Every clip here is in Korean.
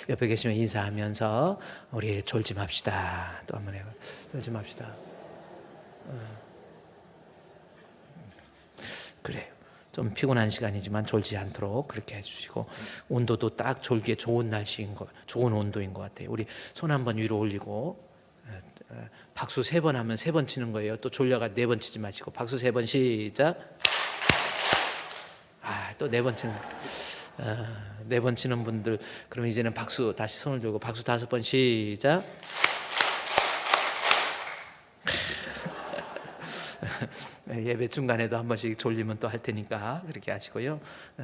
옆에 계시면 인사하면서 우리 졸지 맙시다. 또 한 번 해요. 졸지 맙시다. 그래요. 좀 피곤한 시간이지만 졸지 않도록 그렇게 해주시고, 온도도 딱 졸기에 좋은 날씨인 거, 좋은 온도인 것 같아요. 우리 손 한번 위로 올리고, 박수 3번 하면 3번 치는 거예요. 또 졸려가 4번 치지 마시고, 박수 3번 시작. 또 4번 치는, 4번 치는 분들, 그럼 이제는 박수 다시 손을 들고 박수 5번 시작. 예배 중간에도 한 번씩 졸리면 또 할 테니까 그렇게 하시고요.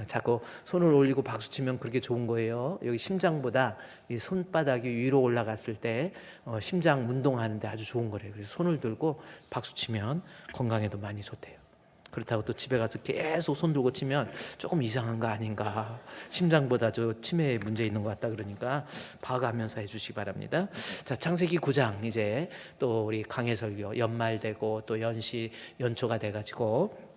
자꾸 손을 올리고 박수 치면 그렇게 좋은 거예요. 여기 심장보다 이 손바닥이 위로 올라갔을 때 심장 운동하는데 아주 좋은 거래요. 그래서 손을 들고 박수 치면 건강에도 많이 좋대요. 그렇다고 또 집에 가서 계속 손 들고 치면 조금 이상한 거 아닌가, 심장보다 저 치매에 문제 있는 것 같다, 그러니까 봐가면서 해주시기 바랍니다. 자, 창세기 9장 이제 또 우리 강해 설교 연말되고 또 연초가 돼가지고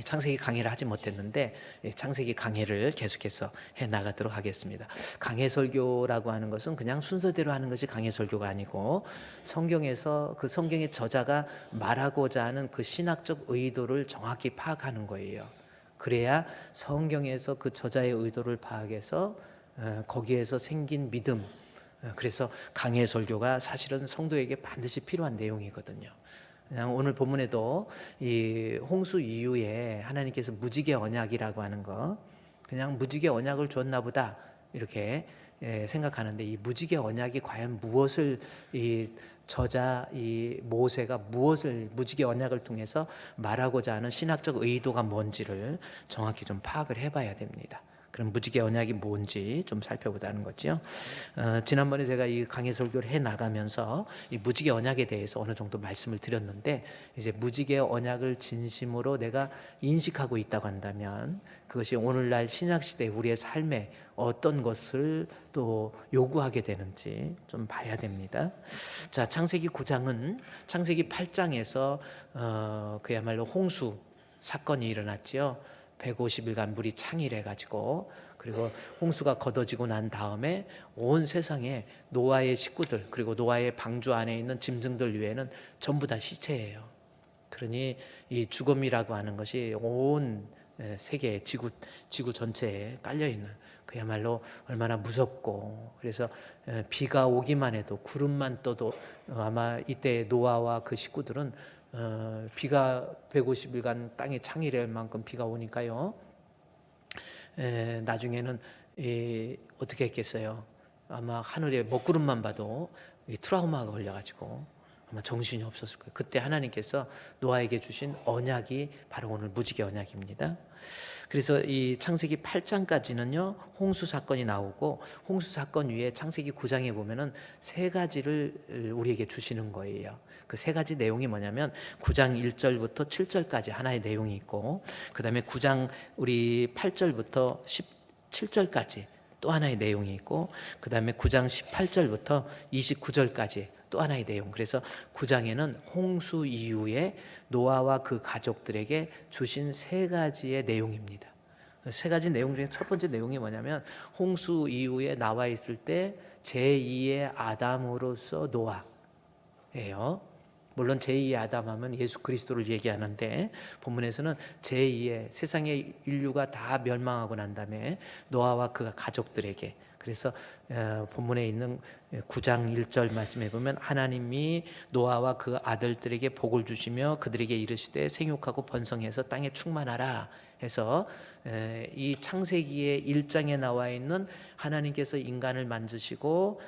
창세기 강의를 하지 못했는데 창세기 강의를 계속해서 해 나가도록 하겠습니다. 강해 설교라고 하는 것은 그냥 순서대로 하는 것이 강해 설교가 아니고, 성경에서 그 성경의 저자가 말하고자 하는 그 신학적 의도를 정확히 파악하는 거예요. 그래야 성경에서 그 저자의 의도를 파악해서 거기에서 생긴 믿음, 그래서 강해 설교가 사실은 성도에게 반드시 필요한 내용이거든요. 그냥 오늘 본문에도 이 홍수 이후에 하나님께서 무지개 언약이라고 하는 거, 그냥 무지개 언약을 줬나 보다 이렇게 생각하는데, 이 무지개 언약이 과연 무엇을, 이 저자 이 모세가 무엇을 무지개 언약을 통해서 말하고자 하는 신학적 의도가 뭔지를 정확히 좀 파악을 해봐야 됩니다. 그럼 무지개 언약이 뭔지 좀 살펴보자는 거죠. 지난번에 제가 이 강해 설교를 해 나가면서 이 무지개 언약에 대해서 어느 정도 말씀을 드렸는데, 이제 무지개 언약을 진심으로 내가 인식하고 있다고 한다면 그것이 오늘날 신약 시대 우리의 삶에 어떤 것을 또 요구하게 되는지 좀 봐야 됩니다. 자, 창세기 9장은 창세기 8장에서 그야말로 홍수 사건이 일어났지요. 150일간 물이 창일해 가지고, 그리고 홍수가 걷어지고 난 다음에 온 세상에 노아의 식구들, 그리고 노아의 방주 안에 있는 짐승들 외에는 전부 다 시체예요. 그러니 이 죽음이라고 하는 것이 온 세계 지구 전체에 깔려 있는, 그야말로 얼마나 무섭고, 그래서 비가 오기만 해도 구름만 떠도 아마 이때 노아와 그 식구들은 비가 150일간 땅에 창일할 만큼 비가 오니까요, 나중에는 어떻게 했겠어요? 아마 하늘에 먹구름만 봐도 트라우마가 걸려가지고 아마 정신이 없었을 거예요. 그때 하나님께서 노아에게 주신 언약이 바로 오늘 무지개 언약입니다. 그래서 이 창세기 8장까지는요 홍수 사건이 나오고, 홍수 사건 위에 창세기 9장에 보면은 3가지를 우리에게 주시는 거예요. 그 3가지 내용이 뭐냐면 9장 1절부터 7절까지 하나의 내용이 있고, 그 다음에 9장 우리 8절부터 17절까지 또 하나의 내용이 있고, 그 다음에 9장 18절부터 29절까지 또 하나의 내용. 그래서 9장에는 홍수 이후에 노아와 그 가족들에게 주신 3가지의 내용입니다. 3가지 내용 중에 첫 번째 내용이 뭐냐면, 홍수 이후에 나와 있을 때 제2의 아담으로서 노아예요. 물론 제2의 아담 하면 예수 그리스도를 얘기하는데, 본문에서는 제2의, 세상의 인류가 다 멸망하고 난 다음에 노아와 그 가족들에게, 그래서 본문에 있는 9장 1절 말씀에 보면 하나님이 노아와 그 아들들에게 복을 주시며 그들에게 이르시되 생육하고 번성해서 땅에 충만하라 해서, 이 창세기의 1장에 나와 있는 하나님께서 인간을 만드시고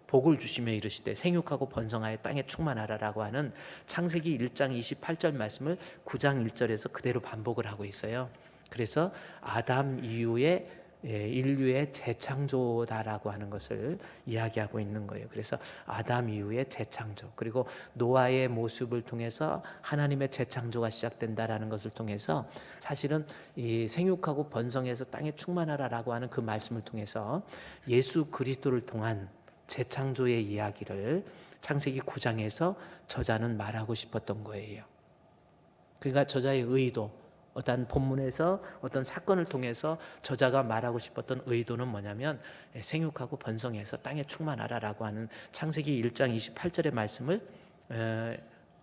복을 주시며 이르시되 생육하고 번성하여 땅에 충만하라라고 하는 창세기 1장 28절 말씀을 9장 1절에서 그대로 반복을 하고 있어요. 그래서 아담 이후에 인류의 재창조다라고 하는 것을 이야기하고 있는 거예요. 그래서 아담 이후의 재창조, 그리고 노아의 모습을 통해서 하나님의 재창조가 시작된다라는 것을 통해서, 사실은 이 생육하고 번성해서 땅에 충만하라라고 하는 그 말씀을 통해서 예수 그리스도를 통한 재창조의 이야기를 창세기 9장에서 저자는 말하고 싶었던 거예요. 그러니까 저자의 의도, 어떤 본문에서 어떤 사건을 통해서 저자가 말하고 싶었던 의도는 뭐냐면 생육하고 번성해서 땅에 충만하라라고 하는 창세기 1장 28절의 말씀을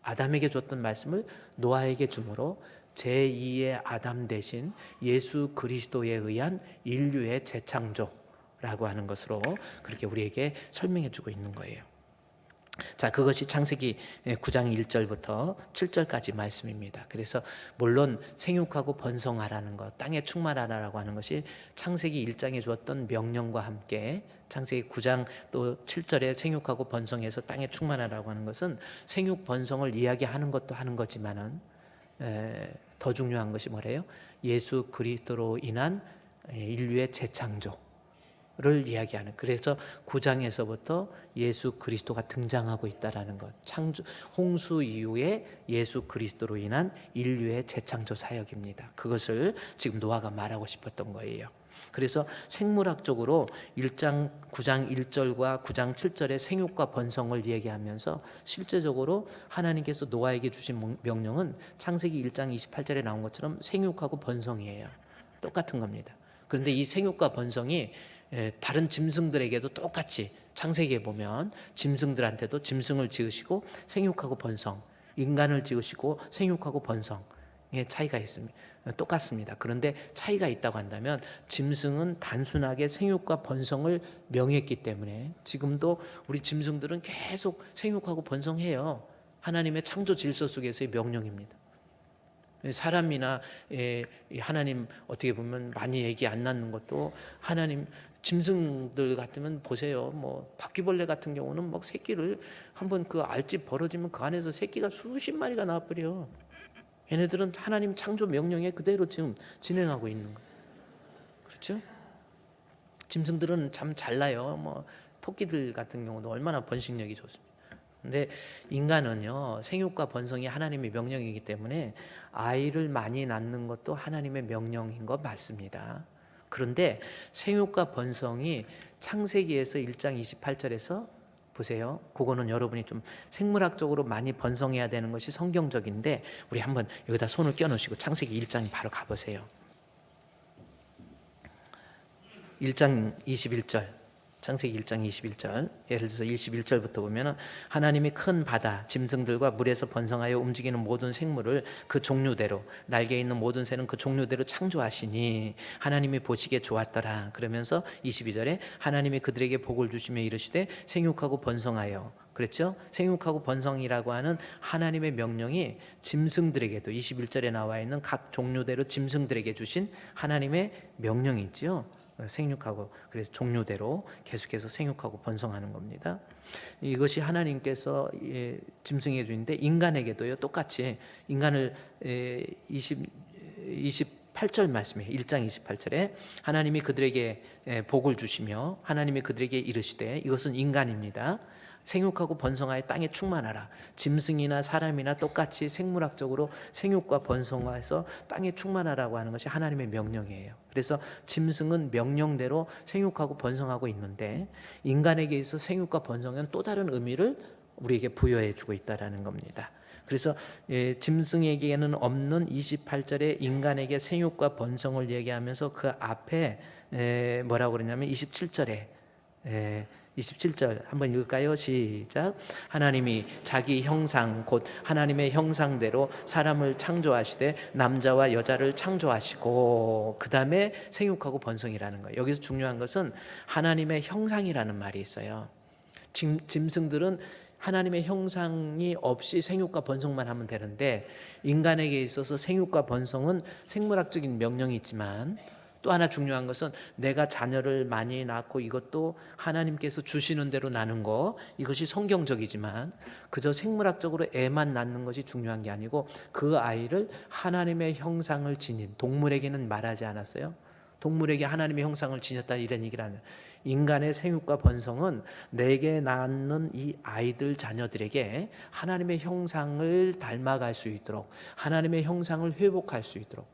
아담에게 줬던 말씀을 노아에게 주므로 제2의 아담 대신 예수 그리스도에 의한 인류의 재창조라고 하는 것으로 그렇게 우리에게 설명해 주고 있는 거예요. 자, 그것이 창세기 9장 1절부터 7절까지 말씀입니다. 그래서 물론 생육하고 번성하라는 것, 땅에 충만하라고 하는 것이 창세기 1장에 주었던 명령과 함께 창세기 9장 또 7절에 생육하고 번성해서 땅에 충만하라고 하는 것은 생육 번성을 이야기하는 것도 하는 거지만은 더 중요한 것이 뭐래요? 예수 그리스도로 인한 인류의 재창조 를 이야기하는, 그래서 9장에서부터 예수 그리스도가 등장하고 있다라는 것, 창조 홍수 이후에 예수 그리스도로 인한 인류의 재창조 사역입니다. 그것을 지금 노아가 말하고 싶었던 거예요. 그래서 생물학적으로 1장 9장 1절과 9장 7절의 생육과 번성을 얘기하면서 실제적으로 하나님께서 노아에게 주신 명령은 창세기 1장 28절에 나온 것처럼 생육하고 번성이에요. 똑같은 겁니다. 그런데 이 생육과 번성이 다른 짐승들에게도 똑같이 창세기에 보면 짐승들한테도 짐승을 지으시고 생육하고 번성, 인간을 지으시고 생육하고 번성의 차이가 있습니다. 똑같습니다. 그런데 차이가 있다고 한다면 짐승은 단순하게 생육과 번성을 명했기 때문에 지금도 우리 짐승들은 계속 생육하고 번성해요. 하나님의 창조 질서 속에서의 명령입니다. 사람이나 하나님 어떻게 보면 많이 애기 안 낳는 것도 하나님, 짐승들 같으면 보세요. 뭐 바퀴벌레 같은 경우는 막 새끼를 한번 그 알집 벌어지면 그 안에서 새끼가 수십 마리가 나와버려. 얘네들은 하나님 창조 명령에 그대로 지금 진행하고 있는 거예요. 그렇죠? 짐승들은 참 잘나요. 뭐 토끼들 같은 경우도 얼마나 번식력이 좋습니다. 근데 인간은요, 생육과 번성이 하나님의 명령이기 때문에 아이를 많이 낳는 것도 하나님의 명령인 것 맞습니다. 그런데 생육과 번성이 창세기에서 1장 28절에서 보세요. 그거는 여러분이 좀 생물학적으로 많이 번성해야 되는 것이 성경적인데 우리 한번 여기다 손을 껴놓으시고 창세기 1장 바로 가보세요. 1장 21절, 창세기 1장 21절, 예를 들어서 21절부터 보면 하나님이 큰 바다 짐승들과 물에서 번성하여 움직이는 모든 생물을 그 종류대로, 날개 있는 모든 새는 그 종류대로 창조하시니 하나님이 보시기에 좋았더라. 그러면서 22절에 하나님이 그들에게 복을 주시며 이르시되 생육하고 번성하여, 그랬죠? 생육하고 번성이라고 하는 하나님의 명령이 짐승들에게도 21절에 나와 있는 각 종류대로 짐승들에게 주신 하나님의 명령이지요. 생육하고, 그래서 종류대로 계속해서 생육하고 번성하는 겁니다. 이것이 하나님께서 짐승에게 주는데 인간에게도요 똑같이 인간을 28절 말씀에 1장 28절에 하나님이 그들에게 복을 주시며 하나님이 그들에게 이르시되, 이것은 인간입니다. 생육하고 번성하여 땅에 충만하라. 짐승이나 사람이나 똑같이 생물학적으로 생육과 번성하여서 땅에 충만하라고 하는 것이 하나님의 명령이에요. 그래서 짐승은 명령대로 생육하고 번성하고 있는데 인간에게 있어 생육과 번성은 또 다른 의미를 우리에게 부여해 주고 있다는 겁니다. 그래서 짐승에게는 없는 28절에 인간에게 생육과 번성을 얘기하면서 그 앞에 뭐라고 그러냐면 27절에 27절 한번 읽을까요? 시작. 하나님이 자기 형상 곧 하나님의 형상대로 사람을 창조하시되 남자와 여자를 창조하시고, 그 다음에 생육하고 번성이라는 거예요. 여기서 중요한 것은 하나님의 형상이라는 말이 있어요. 짐승들은 하나님의 형상이 없이 생육과 번성만 하면 되는데 인간에게 있어서 생육과 번성은 생물학적인 명령이 있지만 또 하나 중요한 것은 내가 자녀를 많이 낳고 이것도 하나님께서 주시는 대로 낳는 거, 이것이 성경적이지만 그저 생물학적으로 애만 낳는 것이 중요한 게 아니고 그 아이를 하나님의 형상을 지닌, 동물에게는 말하지 않았어요. 동물에게 하나님의 형상을 지녔다 이런 얘기를 하는, 인간의 생육과 번성은 내게 낳는 이 아이들 자녀들에게 하나님의 형상을 닮아갈 수 있도록, 하나님의 형상을 회복할 수 있도록,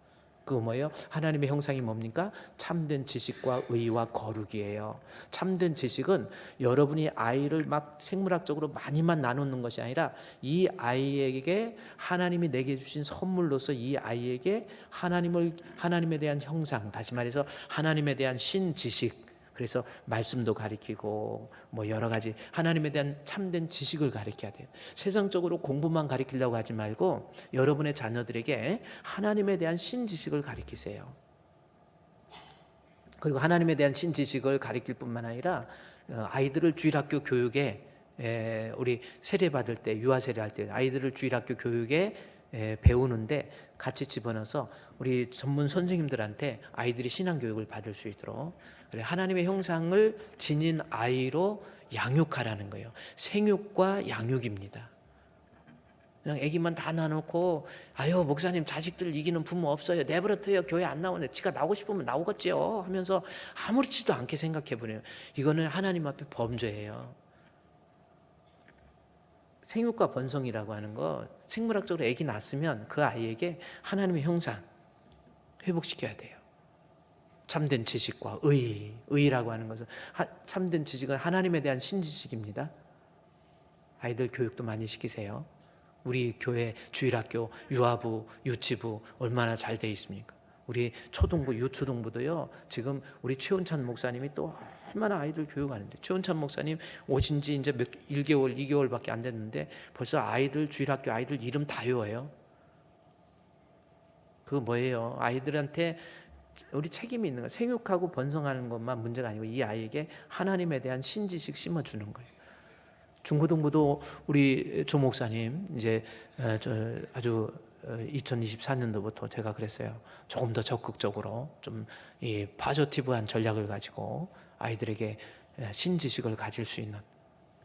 그 뭐예요? 하나님의 형상이 뭡니까? 참된 지식과 의와 거룩이에요. 참된 지식은 여러분이 아이를 막 생물학적으로 많이만 나누는 것이 아니라 이 아이에게 하나님이 내게 주신 선물로서 이 아이에게 하나님에 대한 형상, 다시 말해서 하나님에 대한 신지식, 그래서 말씀도 가리키고 뭐 여러 가지 하나님에 대한 참된 지식을 가르쳐야 돼요. 세상적으로 공부만 가르치려고 하지 말고 여러분의 자녀들에게 하나님에 대한 신지식을 가르치세요. 그리고 하나님에 대한 신지식을 가르칠 뿐만 아니라 아이들을 주일학교 교육에 우리 세례 받을 때, 유아 세례 할 때 아이들을 주일학교 교육에 배우는데 같이 집어넣어서 우리 전문 선생님들한테 아이들이 신앙 교육을 받을 수 있도록, 그래 하나님의 형상을 지닌 아이로 양육하라는 거예요. 생육과 양육입니다. 그냥 애기만 다 놔놓고 아유 목사님 자식들 이기는 부모 없어요, 내버려둬요, 교회 안 나오네, 지가 나오고 싶으면 나오겠지요 하면서 아무렇지도 않게 생각해버려요. 이거는 하나님 앞에 범죄예요. 생육과 번성이라고 하는 거, 생물학적으로 애기 낳았으면 그 아이에게 하나님의 형상 회복시켜야 돼요. 참된 지식과 의라고 하는 것은 참된 지식은 하나님에 대한 신지식입니다. 아이들 교육도 많이 시키세요. 우리 교회 주일학교, 유아부, 유치부 얼마나 잘 돼 있습니까? 우리 초등부, 유초등부도요. 지금 우리 최은찬 목사님이 또 얼마나 아이들 교육하는데, 최은찬 목사님 오신 지 이제 1개월, 2개월밖에 안 됐는데 벌써 아이들 주일학교 아이들 이름 다 외워요. 그거 뭐예요? 아이들한테 우리 책임이 있는 거예요. 생육하고 번성하는 것만 문제가 아니고 이 아이에게 하나님에 대한 신지식 심어주는 거예요. 중고등부도 우리 조 목사님 이제 아주 2024년도부터 제가 그랬어요. 조금 더 적극적으로 좀 이 파저티브한 전략을 가지고 아이들에게 신지식을 가질 수 있는,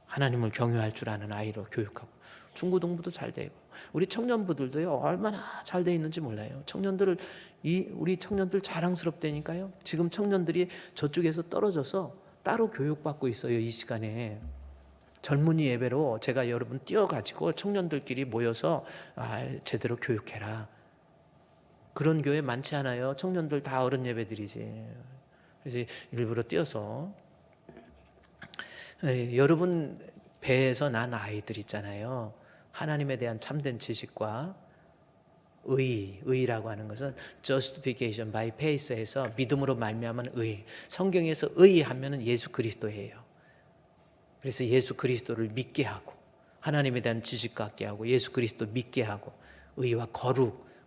하나님을 경외할 줄 아는 아이로 교육하고, 중고등부도 잘 되고 우리 청년부들도요 얼마나 잘 돼 있는지 몰라요. 우리 청년들 자랑스럽다니까요. 지금 청년들이 저쪽에서 떨어져서 따로 교육받고 있어요. 이 시간에 젊은이 예배로 제가 여러분 띄워가지고 청년들끼리 모여서 제대로 교육해라. 그런 교회 많지 않아요. 청년들 다 어른 예배드리지. 그래서 일부러 띄워서 여러분 배에서 난 아이들 있잖아요. 하나님에 대한 참된 지식과 의라고 하는 것은 justification by faith에서 믿음으로 말미암은 의. 성경에서 의 하면은 예수 그리스도예요. 그래서 예수 그리스도를 믿게 하고 하나님에 대한 지식 갖게 하고 예수 그리스도 믿게 하고, 의와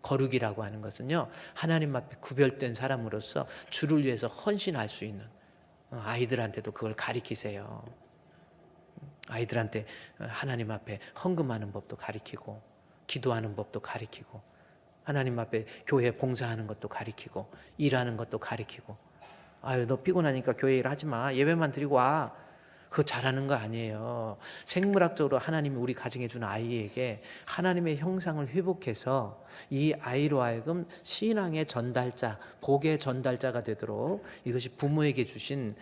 거룩이라고 하는 것은요 하나님 앞에 구별된 사람으로서 주를 위해서 헌신할 수 있는, 아이들한테도 그걸 가르치세요. 아이들한테 하나님 앞에 헌금하는 법도 가르치고 기도하는 법도 가르치고 하나님 앞에 교회 봉사하는 것도 가르치고 일하는 것도 가르치고, 아유 너 피곤하니까 교회 일 하지 마, 예배만 드리고 와. 그거 잘하는 거 아니에요. 생물학적으로 하나님이 우리 가정에 준 아이에게 하나님의 형상을 회복해서 이 아이로 하여금 신앙의 전달자, 복의 전달자가 되도록, 이것이 부모에게 주신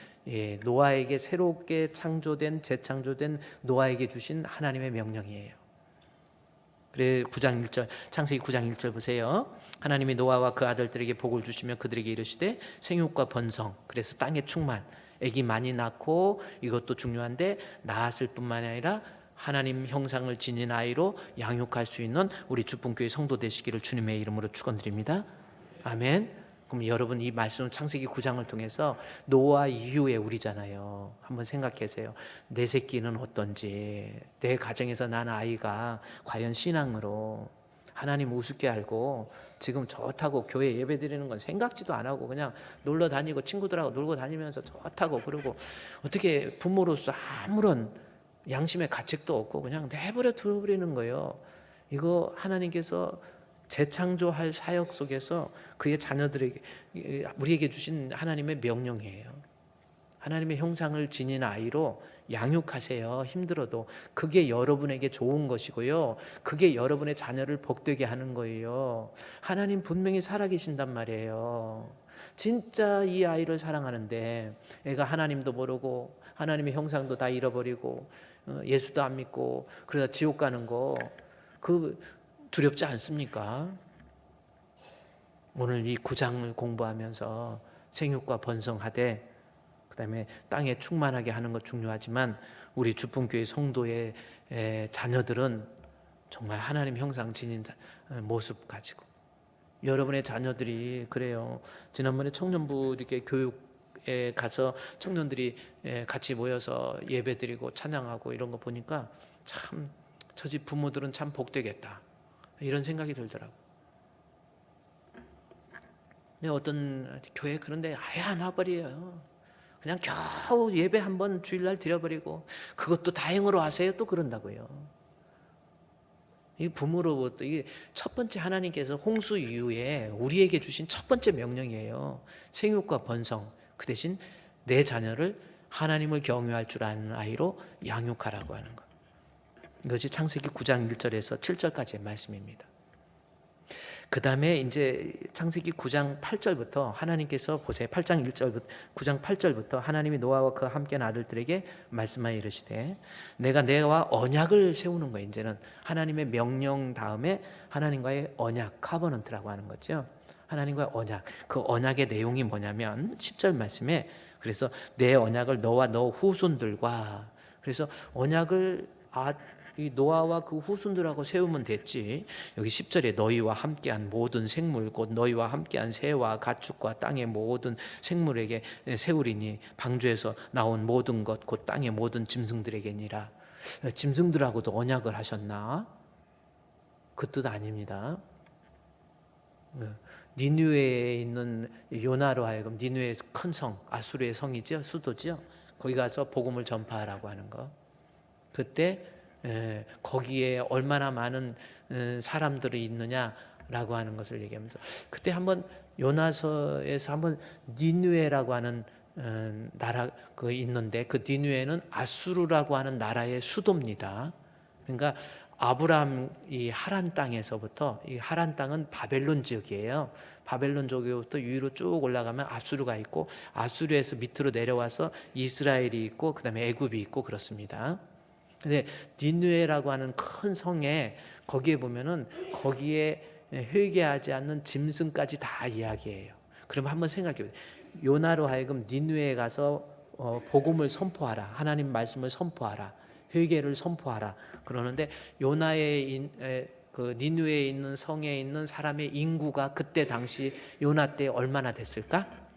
노아에게 새롭게 재창조된 노아에게 주신 하나님의 명령이에요. 그래 9장 1절, 창세기 9장 1절 보세요. 하나님이 노아와 그 아들들에게 복을 주시며 그들에게 이르시되 생육과 번성, 그래서 땅의 충만, 아기 많이 낳고, 이것도 중요한데 낳았을 뿐만 아니라 하나님 형상을 지닌 아이로 양육할 수 있는 우리 주분교회 성도 되시기를 주님의 이름으로 축원드립니다. 아멘. 그럼 여러분 이 말씀 창세기 9장을 통해서 노아 이후에 우리잖아요. 한번 생각하세요. 내 새끼는 어떤지, 내 가정에서 난 아이가 과연 신앙으로 하나님 우습게 알고 지금 좋다고 교회 예배 드리는 건 생각지도 안 하고 그냥 놀러 다니고 친구들하고 놀고 다니면서 좋다고, 그러고 어떻게 부모로서 아무런 양심의 가책도 없고 그냥 내버려 두버리는 거예요. 이거 하나님께서 재창조할 사역 속에서 그의 자녀들에게, 우리에게 주신 하나님의 명령이에요. 하나님의 형상을 지닌 아이로 양육하세요. 힘들어도 그게 여러분에게 좋은 것이고요, 그게 여러분의 자녀를 복되게 하는 거예요. 하나님 분명히 살아계신단 말이에요. 진짜 이 아이를 사랑하는데 애가 하나님도 모르고 하나님의 형상도 다 잃어버리고 예수도 안 믿고 그러다 지옥 가는 거, 그 두렵지 않습니까? 오늘 이 9장을 공부하면서 생육과 번성하되 그다음에 땅에 충만하게 하는 것 중요하지만 우리 주품교회 성도의 자녀들은 정말 하나님 형상 지닌 모습 가지고 여러분의 자녀들이 그래요. 지난번에 청년부 이렇게 교육에 가서 청년들이 같이 모여서 예배드리고 찬양하고 이런 거 보니까 참 저 집 부모들은 참 복되겠다 이런 생각이 들더라고. 근데 어떤 교회 그런데 아예 안 와버려요. 그냥 겨우 예배 한번 주일날 드려버리고 그것도 다행으로 하세요 또 그런다고요. 이 부모로부터 이게 첫 번째 하나님께서 홍수 이후에 우리에게 주신 첫 번째 명령이에요. 생육과 번성. 그 대신 내 자녀를 하나님을 경외할 줄 아는 아이로 양육하라고 하는 것. 이것이 창세기 9장 1절에서 7절까지의 말씀입니다. 그 다음에 이제 창세기 9장 8절부터 하나님께서 보세요. 8장 1절부터 9장 8절부터 하나님이 노아와 그와 함께한 아들들에게 말씀하여 이르시되 내가 너와 언약을 세우는 거예요. 이제는 하나님의 명령 다음에 하나님과의 언약, 카버넌트라고 하는 거죠. 하나님과의 언약. 그 언약의 내용이 뭐냐면 10절 말씀에 그래서 내 언약을 너와 너 후손들과 그래서 언약을 이 노아와 그 후손들하고 세우면 됐지. 여기 10절에 너희와 함께한 모든 생물 곧 너희와 함께한 새와 가축과 땅의 모든 생물에게 세우리니 방주에서 나온 모든 것 곧 땅의 모든 짐승들에게니라. 짐승들하고도 언약을 하셨나? 그 뜻 아닙니다. 니느웨에 있는 요나로 하여금 니느웨 큰 성, 아수르의 성이죠, 수도죠. 거기 가서 복음을 전파하라고 하는 거. 그때 거기에 얼마나 많은 사람들이 있느냐라고 하는 것을 얘기하면서 그때 한번 요나서에서 한번 니느웨라고 하는 나라 그 있는데 그 니느웨는 아수르라고 하는 나라의 수도입니다. 그러니까 아브라함 이 하란 땅에서부터 이 하란 땅은 바벨론 지역이에요. 바벨론 지역부터 위로 쭉 올라가면 아수르가 있고 아수르에서 밑으로 내려와서 이스라엘이 있고 그다음에 애굽이 있고 그렇습니다. 근데 니느웨라고 하는 큰 성에 거기에 보면은 거기에 회개하지 않는 짐승까지 다 이야기해요. 그러면 한번 생각해 보세요. 요나로 하여금 니느웨에 가서 복음을 선포하라. 하나님 말씀을 선포하라. 회개를 선포하라. 그러는데 요나의 그 니느웨에 있는 성에 있는 사람의 인구가 그때 당시 요나 때 얼마나 됐을까?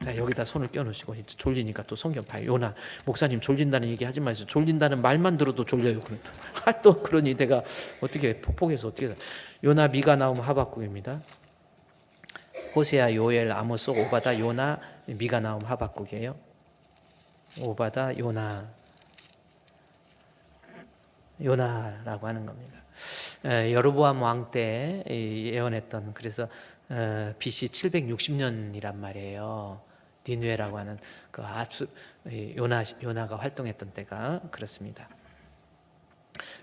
자, 여기다 손을 껴놓으시고 졸리니까 또 성경 봐요. 요나 목사님 졸린다는 얘기 하지 마세요. 졸린다는 말만 들어도 졸려요. 또 그러니 내가 어떻게 폭폭해서 어떻게 요나 미가 나움 하박국입니다. 호세아 요엘 아모스 오바다 요나 미가 나움 하박국이에요. 오바다 요나라고 하는 겁니다. 여로보암 왕 때 예언했던 그래서 BC 760년이란 말이에요. 니느웨라고 하는 그 요나가 활동했던 때가 그렇습니다.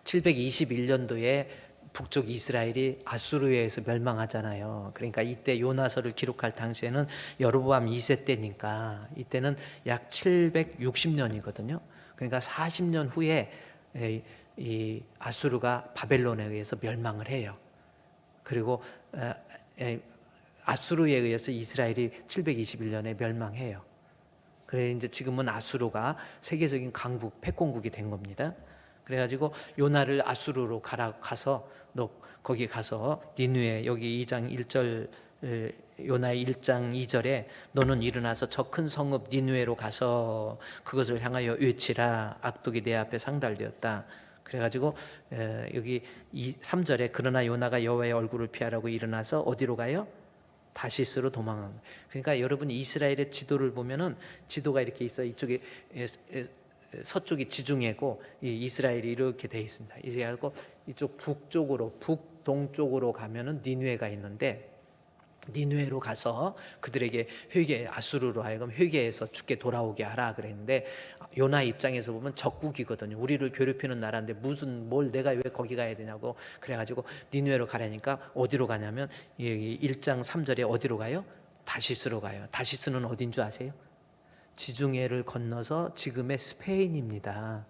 721년도에 북쪽 이스라엘이 아수르에 의해서 멸망하잖아요. 그러니까 이때 요나서를 기록할 당시에는 여로보암 2세 때니까 이때는 약 760년이거든요. 그러니까 40년 후에 이 아수르가 바벨론에 의해서 멸망을 해요. 그리고 아수르에 의해서 이스라엘이 721년에 멸망해요. 그래 이제 지금은 아수르가 세계적인 강국, 패권국이 된 겁니다. 그래가지고 요나를 아수르로 가서 너 거기 가서 니느웨 여기 2장 1절 요나의 1장 2절에 너는 일어나서 저 큰 성읍 니느웨로 가서 그것을 향하여 외치라. 악독이 내 앞에 상달되었다. 그래가지고 여기 3절에 그러나 요나가 여호와의 얼굴을 피하라고 일어나서 어디로 가요? 다시스로 도망합니다. 그러니까 여러분 이스라엘의 지도를 보면은 지도가 이렇게 있어. 이쪽에 서쪽이 지중해고 이스라엘이 이렇게 돼 있습니다. 이래갖고 이쪽 북쪽으로 북동쪽으로 가면은 니느웨가 있는데 니느웨로 가서 그들에게 아수르로 하여금 회개해서 죽게 돌아오게 하라 그랬는데 요나 입장에서 보면 적국이거든요. 우리를 괴롭히는 나라인데 뭘 내가 왜 거기 가야 되냐고 그래가지고 니느웨로 가라니까 어디로 가냐면 1장 3절에 어디로 가요? 다시스로 가요. 다시스는 어딘 줄 아세요? 지중해를 건너서 지금의 스페인입니다.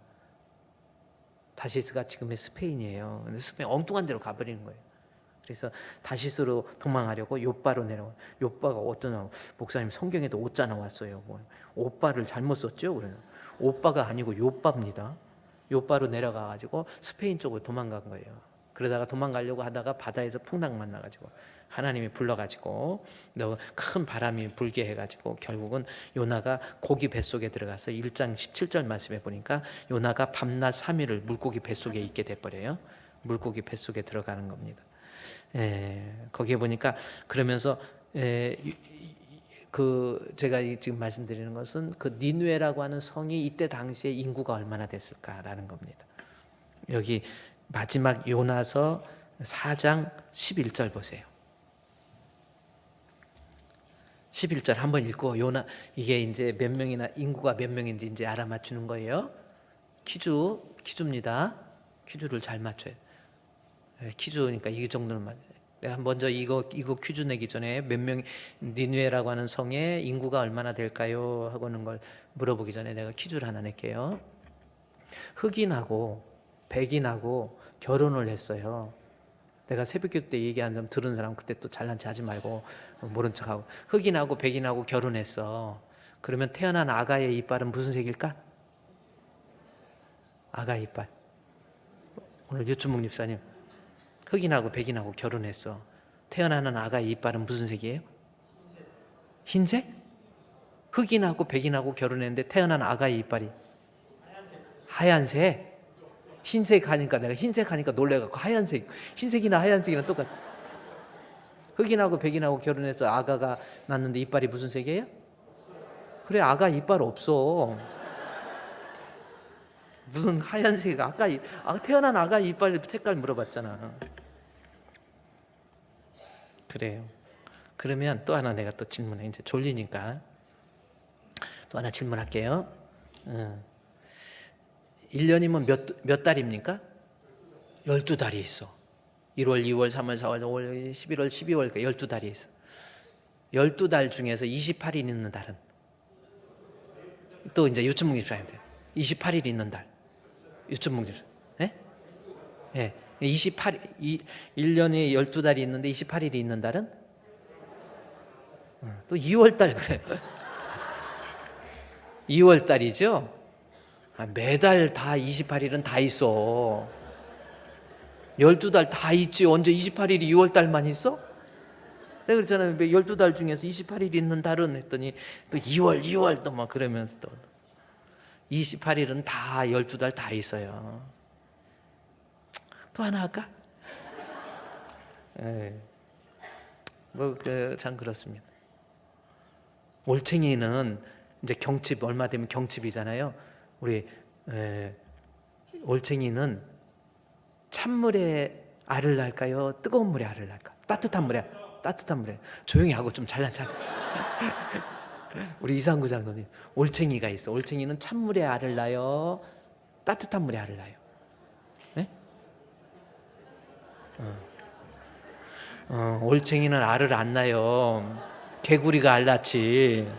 다시스가 지금의 스페인이에요. 근데 스페인 엉뚱한 데로 가버리는 거예요. 그래서 다시스로 도망하려고 욥바로 내려와. 욥바가 어떤 목사님 성경에도 오자 나왔어요. 뭐 욥바를 잘못 썼죠. 그래요. 옵바가 아니고 욥바입니다. 욥바로 내려가 가지고 스페인 쪽으로 도망간 거예요. 그러다가 도망가려고 하다가 바다에서 풍랑 만나가지고 하나님이 불러가지고 너 큰 바람이 불게 해가지고 결국은 요나가 고기 뱃속에 들어가서 1장 17절 말씀에 보니까 요나가 밤낮 3일을 물고기 뱃속에 있게 돼버려요. 물고기 뱃속에 들어가는 겁니다. 거기에 보니까 그러면서 그 제가 지금 말씀드리는 것은 그 니느웨라고 하는 성이 이때 당시에 인구가 얼마나 됐을까라는 겁니다. 여기 마지막 요나서 4장 11절 보세요. 11절 한번 읽고 요나 이게 이제 몇 명이나 인구가 몇 명인지 이제 알아맞추는 거예요. 퀴즈입니다. 퀴즈를 잘 맞춰요. 퀴즈니까 이 정도는 맞. 내가 먼저 이거 퀴즈 내기 전에 몇 명 니느웨라고 하는 성의 인구가 얼마나 될까요? 하고는 걸 물어보기 전에 내가 퀴즈를 하나 낼게요. 흑인하고 백인하고 결혼을 했어요. 내가 새벽기도 때 얘기한 점 들은 사람 그때 또 잘난 체 하지 말고 모른 척하고 흑인하고 백인하고 결혼했어. 그러면 태어난 아가의 이빨은 무슨 색일까? 아가 이빨. 오늘 유춘묵 집사님 흑인하고 백인하고 결혼했어. 태어나는 아가의 이빨은 무슨 색이에요? 흰색? 흑인하고 백인하고 결혼했는데 태어난 아가의 이빨이 하얀색? 흰색 하니까 내가 흰색 하니까 놀래갖고 하얀색. 흰색이나 하얀색이나 똑같아. 흑인하고 백인하고 결혼해서 아가가 낳는데 이빨이 무슨 색이에요? 그래, 아가 이빨 없어. 무슨 하얀색. 아까 태어난 아가 이빨 색깔 물어봤잖아. 그래요. 그러면 또 하나 내가 또 질문해. 이제 졸리니까 또 하나 질문할게요. 1년이면 몇 달입니까? 12달이 있어. 1월, 2월, 3월, 4월, 5월, 11월, 12월 12달이 있어. 12달 중에서 28일 있는 달은 또 이제 유춘묵 집사님들 28일 있는 달. 유춘묵 집사. 예? 예. 1년에 12달이 있는데 28일이 있는 달은 또 2월달 그래. 2월달이죠. 매달 다 28일은 다 있어. 12달 다 있지. 언제 28일이 2월달만 있어? 내가 그랬잖아요. 12달 중에서 28일 있는 달은 했더니 또 2월 또 막 그러면서 또 28일은 다 12달 다 있어요. 또 하나 할까? 참 그렇습니다. 올챙이는 이제 경칩 얼마 되면 경칩이잖아요. 우리 올챙이는 찬물에 알을 낳을까요? 뜨거운 물에 알을 낳을까? 따뜻한 물에. 조용히 하고 좀 잘난 척. 우리 이상구 장로님 올챙이가 있어. 올챙이는 찬물에 알을 낳아요? 따뜻한 물에 알을 낳아요? 네? 올챙이는 알을 안 낳아요. 개구리가 알 낳지.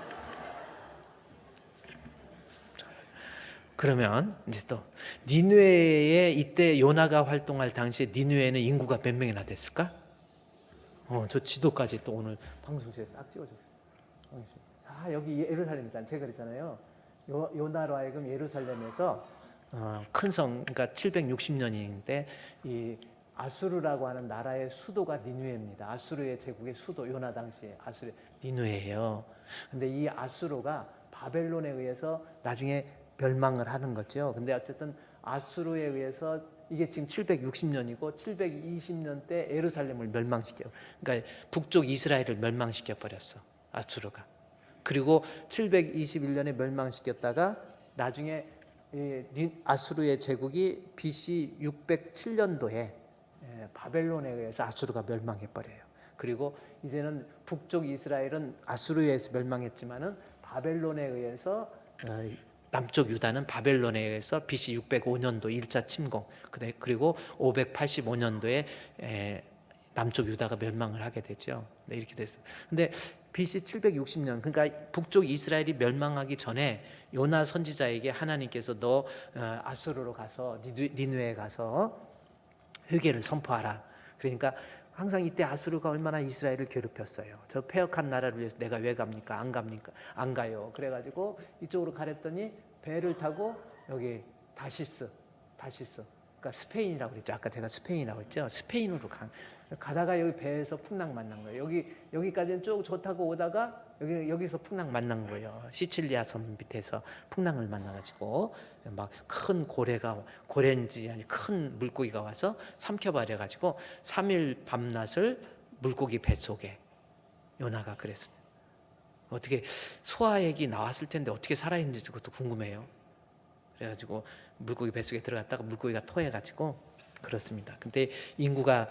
그러면 이제 또 니느웨에 이때 요나가 활동할 당시에 니느웨는 인구가 몇 명이나 됐을까? 저 지도까지 또 오늘 방송국에 딱 찍어줬어요. 여기 예루살렘이잖아요. 제가 그랬잖아요. 요나로 하여금 예루살렘에서 큰 성, 그러니까 760년인데 이 아수르라고 하는 나라의 수도가 니느웨입니다. 아수르의 제국의 수도 요나 당시에 아수르 니느웨예요. 근데 이 아수르가 바벨론에 의해서 나중에 멸망을 하는 거죠. 근데 어쨌든 아수르에 의해서 이게 지금 760년이고 720년 때 예루살렘을 멸망시켜요. 그러니까 북쪽 이스라엘을 멸망시켜 버렸어. 아수르가. 그리고 721년에 멸망시켰다가 나중에 아수르의 제국이 BC 607년도에 바벨론에 의해서 아수르가 멸망해 버려요. 그리고 이제는 북쪽 이스라엘은 아수르에 의해서 멸망했지만은 바벨론에 의해서 남쪽 유다는 바벨론에 의해서 BC 605년도 1차 침공, 그리고 585년도에 남쪽 유다가 멸망을 하게 되죠. 네, 이렇게 됐어요. 근데 BC 760년, 그러니까 북쪽 이스라엘이 멸망하기 전에 요나 선지자에게 하나님께서 너 아수르로 가서 니느웨에 가서 회개를 선포하라. 그러니까 항상 이때 아수르가 얼마나 이스라엘을 괴롭혔어요. 저 패역한 나라를 위해서 내가 왜 갑니까? 안 갑니까? 안 가요. 그래가지고 이쪽으로 가랬더니 배를 타고 여기 다시스, 그러니까 스페인이라고 그랬죠. 아까 제가 스페인이라고 했죠. 스페인으로 가다가 여기 배에서 풍랑 만난 거예요. 여기까지는 쭉 좋다고 오다가 여기서 풍랑 만난 거예요. 시칠리아 섬 밑에서 풍랑을 만나가지고 막 큰 고래인지 아니 큰 물고기가 와서 삼켜버려가지고 3일 밤낮을 물고기 뱃속에 요나가 그랬습니다. 어떻게 소아액이 나왔을 텐데 어떻게 살아있는지 그것도 궁금해요. 그래가지고 물고기 뱃속에 들어갔다가 물고기가 토해가지고 그렇습니다. 근데 인구가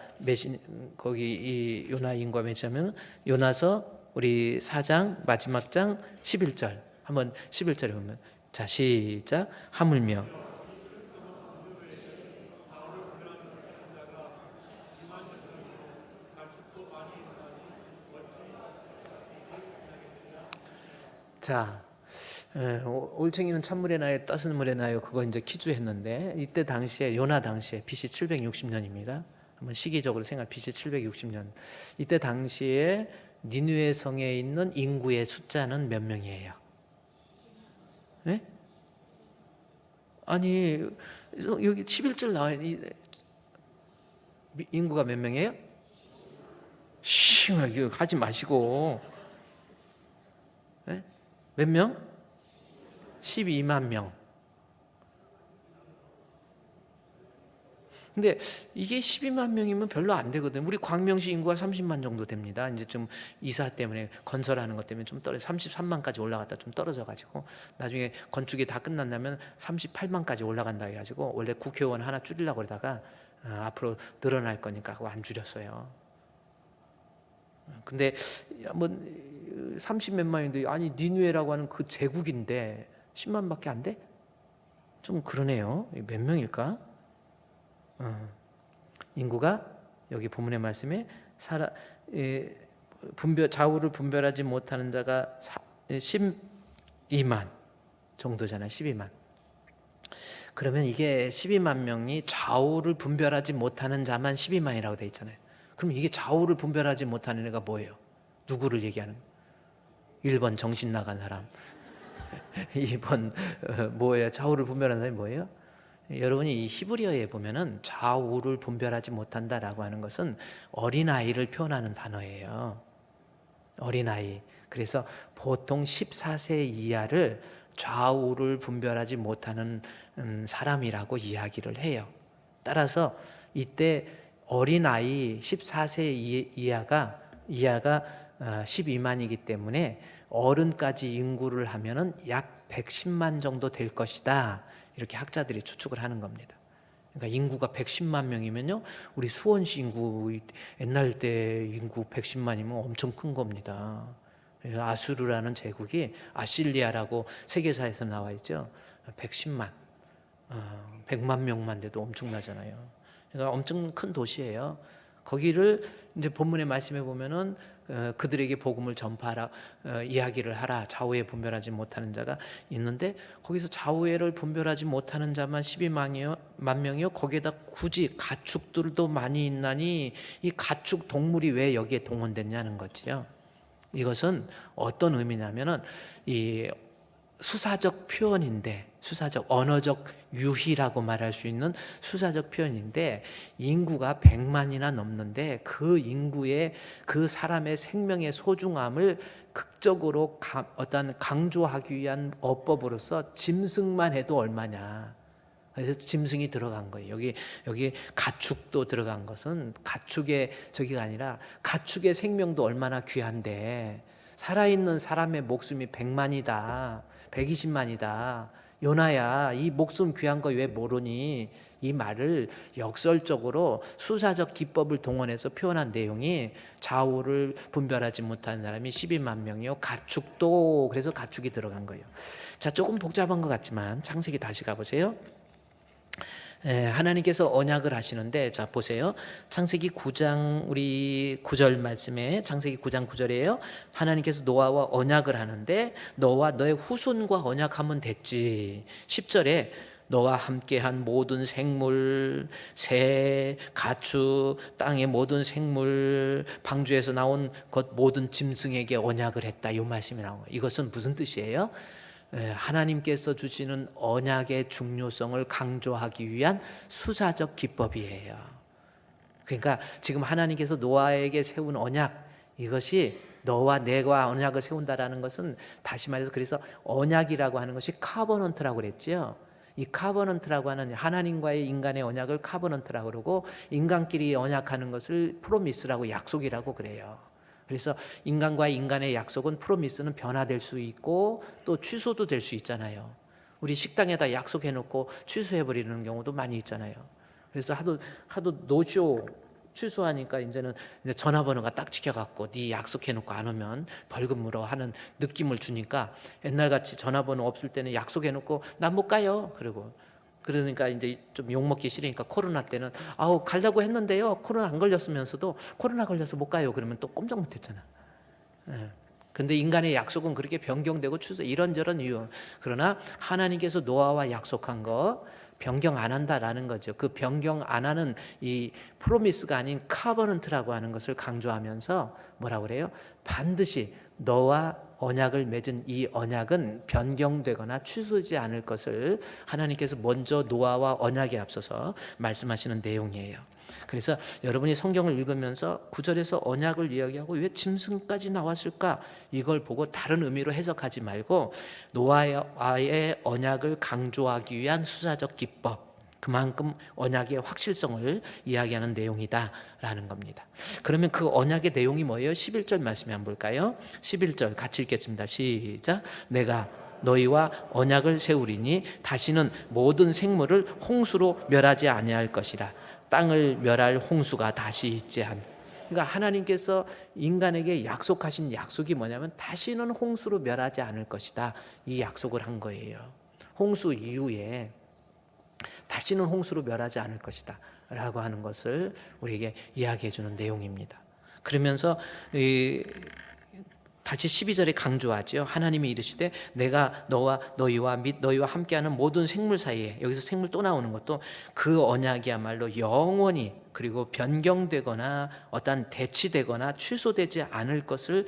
거기 이 요나 인구가 몇이냐면 요나서 우리 4장 마지막 장 11절 한번 11절에 보면 자 시작 하물며 자 올챙이는 찬물에 나요 따스는 물에 나요 그거 이제 퀴즈 했는데 이때 당시에 요나 당시에 BC 760년입니다. 한번 시기적으로 생각 BC 760년 이때 당시에 니느웨 성에 있는 인구의 숫자는 몇 명이에요? 네? 아니 여기 11절 나와요. 인구가 몇 명이에요? 이거 하지 마시고 네? 몇 명? 12만 명. 근데 이게 12만 명이면 별로 안 되거든요. 우리 광명시 인구가 30만 정도 됩니다. 이제 좀 이사 때문에 건설하는 것 때문에 좀 떨어져 33만까지 올라갔다 좀 떨어져 가지고 나중에 건축이 다 끝난다면 38만까지 올라간다 해가지고 원래 국회의원 하나 줄이려고 그러다가 앞으로 늘어날 거니까 그거 안 줄였어요. 근데 뭐 30몇 만인데 아니 니누에라고 하는 그 제국인데 10만밖에 안 돼? 좀 그러네요. 몇 명일까? 인구가 여기 본문의 말씀에 좌우를 분별하지 못하는 자가 12만 정도잖아요. 12만. 그러면 이게 12만 명이 좌우를 분별하지 못하는 자만 12만이라고 돼 있잖아요. 그럼 이게 좌우를 분별하지 못하는 애가 뭐예요? 누구를 얘기하는 거예요? 1번 정신 나간 사람, 2번 뭐예요? 좌우를 분별하는 사람이 뭐예요? 여러분이 이 히브리어에 보면은 좌우를 분별하지 못한다라고 하는 것은 어린아이를 표현하는 단어예요. 어린아이. 그래서 보통 14세 이하를 좌우를 분별하지 못하는 사람이라고 이야기를 해요. 따라서 이때 어린아이 14세 이하가 12만이기 때문에 어른까지 인구를 하면은 약 110만 정도 될 것이다. 이렇게 학자들이 추측을 하는 겁니다. 그러니까 인구가 110만 명이면요, 우리 수원시 인구 옛날 때 인구 110만이면 엄청 큰 겁니다. 아수르라는 제국이 아실리아라고 세계사에서 나와 있죠. 110만, 100만 명만 돼도 엄청나잖아요. 그러니까 엄청 큰 도시예요. 거기를 이제 본문의 말씀에 보면은 그들에게 복음을 전파하라, 이야기를 하라. 좌우에 분별하지 못하는 자가 있는데 거기서 좌우에를 분별하지 못하는 자만 12만 명이요. 거기에다 굳이 가축들도 많이 있나니 이 가축 동물이 왜 여기에 동원됐냐는 거지요. 이것은 어떤 의미냐면은 이 수사적 표현인데, 수사적 언어적 유희라고 말할 수 있는 수사적 표현인데, 인구가 100만이나 넘는데 그 인구의 그 사람의 생명의 소중함을 극적으로 어떤 강조하기 위한 어법으로서 짐승만 해도 얼마냐. 그래서 짐승이 들어간 거예요. 여기 가축도 들어간 것은 가축의 저기가 아니라 가축의 생명도 얼마나 귀한데 살아있는 사람의 목숨이 100만이다. 120만이다. 요나야, 이 목숨 귀한 거 왜 모르니? 이 말을 역설적으로 수사적 기법을 동원해서 표현한 내용이 좌우를 분별하지 못하는 사람이 12만 명이요. 가축도, 그래서 가축이 들어간 거예요. 자, 조금 복잡한 것 같지만 창세기 다시 가보세요. 하나님께서 언약을 하시는데, 자 보세요. 창세기 9장 우리 9절 말씀에, 창세기 9장 9절이에요. 하나님께서 노아와 언약을 하는데 너와 너의 후손과 언약하면 됐지. 10절에 너와 함께한 모든 생물, 새, 가축, 땅의 모든 생물, 방주에서 나온 것 모든 짐승에게 언약을 했다. 이 말씀이 나온 거예요. 이것은 무슨 뜻이에요? 하나님께서 주시는 언약의 중요성을 강조하기 위한 수사적 기법이에요. 그러니까 지금 하나님께서 노아에게 세운 언약, 이것이 너와 내가 언약을 세운다라는 것은, 다시 말해서 그래서 언약이라고 하는 것이 카버넌트라고 그랬지요. 이 카버넌트라고 하는, 하나님과의 인간의 언약을 카버넌트라고 그러고, 인간끼리 언약하는 것을 프로미스라고, 약속이라고 그래요. 그래서 인간과 인간의 약속은, 프로미스는 변화될 수 있고 또 취소도 될 수 있잖아요. 우리 식당에다 약속해놓고 취소해버리는 경우도 많이 있잖아요. 그래서 하도 노쇼 취소하니까 이제는 이제 전화번호가 딱 찍혀갖고 네 약속해놓고 안 오면 벌금 물어 하는 느낌을 주니까, 옛날같이 전화번호 없을 때는 약속해놓고 난 못 가요. 그러니까 이제 좀 욕먹기 싫으니까, 코로나 때는 아우 가려고 했는데요, 코로나 안 걸렸으면서도 코로나 걸려서 못 가요. 그러면 또 꼼짝 못했잖아. 근데 인간의 약속은 그렇게 변경되고 취소, 이런저런 이유. 그러나 하나님께서 노아와 약속한 거 변경 안 한다라는 거죠. 그 변경 안 하는 이 프로미스가 아닌 카버넌트라고 하는 것을 강조하면서 뭐라고 그래요? 반드시 너와 언약을 맺은 이 언약은 변경되거나 취소되지 않을 것을 하나님께서 먼저 노아와 언약에 앞서서 말씀하시는 내용이에요. 그래서 여러분이 성경을 읽으면서 구절에서 언약을 이야기하고 왜 짐승까지 나왔을까, 이걸 보고 다른 의미로 해석하지 말고 노아의 언약을 강조하기 위한 수사적 기법, 그만큼 언약의 확실성을 이야기하는 내용이다라는 겁니다. 그러면 그 언약의 내용이 뭐예요? 11절 말씀에 한번 볼까요? 11절 같이 읽겠습니다. 시작. 내가 너희와 언약을 세우리니 다시는 모든 생물을 홍수로 멸하지 아니할 것이라. 땅을 멸할 홍수가 다시 있지 않. 그러니까 하나님께서 인간에게 약속하신 약속이 뭐냐면, 다시는 홍수로 멸하지 않을 것이다. 이 약속을 한 거예요. 홍수 이후에 다시는 홍수로 멸하지 않을 것이다 라고 하는 것을 우리에게 이야기해 주는 내용입니다. 그러면서 다시 12절에 강조하죠. 하나님이 이르시되 내가 너희와 및 너희와 함께하는 모든 생물 사이에, 여기서 생물 또 나오는 것도 그 언약이야말로 영원히, 그리고 변경되거나 어떤 대치되거나 취소되지 않을 것을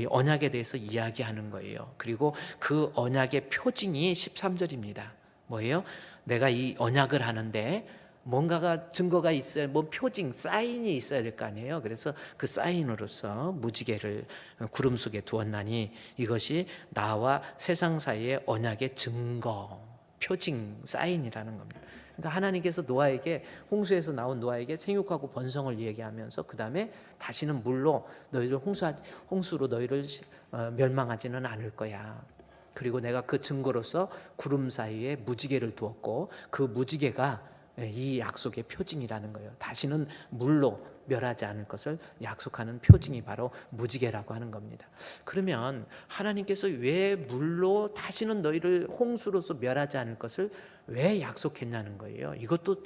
언약에 대해서 이야기하는 거예요. 그리고 그 언약의 표징이 13절입니다. 뭐예요? 내가 이 언약을 하는데 뭔가가 증거가 있어야, 뭐 표징, 사인이 있어야 될 거 아니에요. 그래서 그 사인으로서 무지개를 구름 속에 두었나니 이것이 나와 세상 사이의 언약의 증거, 표징, 사인이라는 겁니다. 그러니까 하나님께서 노아에게, 홍수에서 나온 노아에게 생육하고 번성을 얘기하면서 그 다음에 다시는 물로 너희를 홍수로 너희를 멸망하지는 않을 거야. 그리고 내가 그 증거로서 구름 사이에 무지개를 두었고, 그 무지개가 이 약속의 표징이라는 거예요. 다시는 물로 멸하지 않을 것을 약속하는 표징이 바로 무지개라고 하는 겁니다. 그러면 하나님께서 왜 물로 다시는 너희를 홍수로서 멸하지 않을 것을 왜 약속했냐는 거예요. 이것도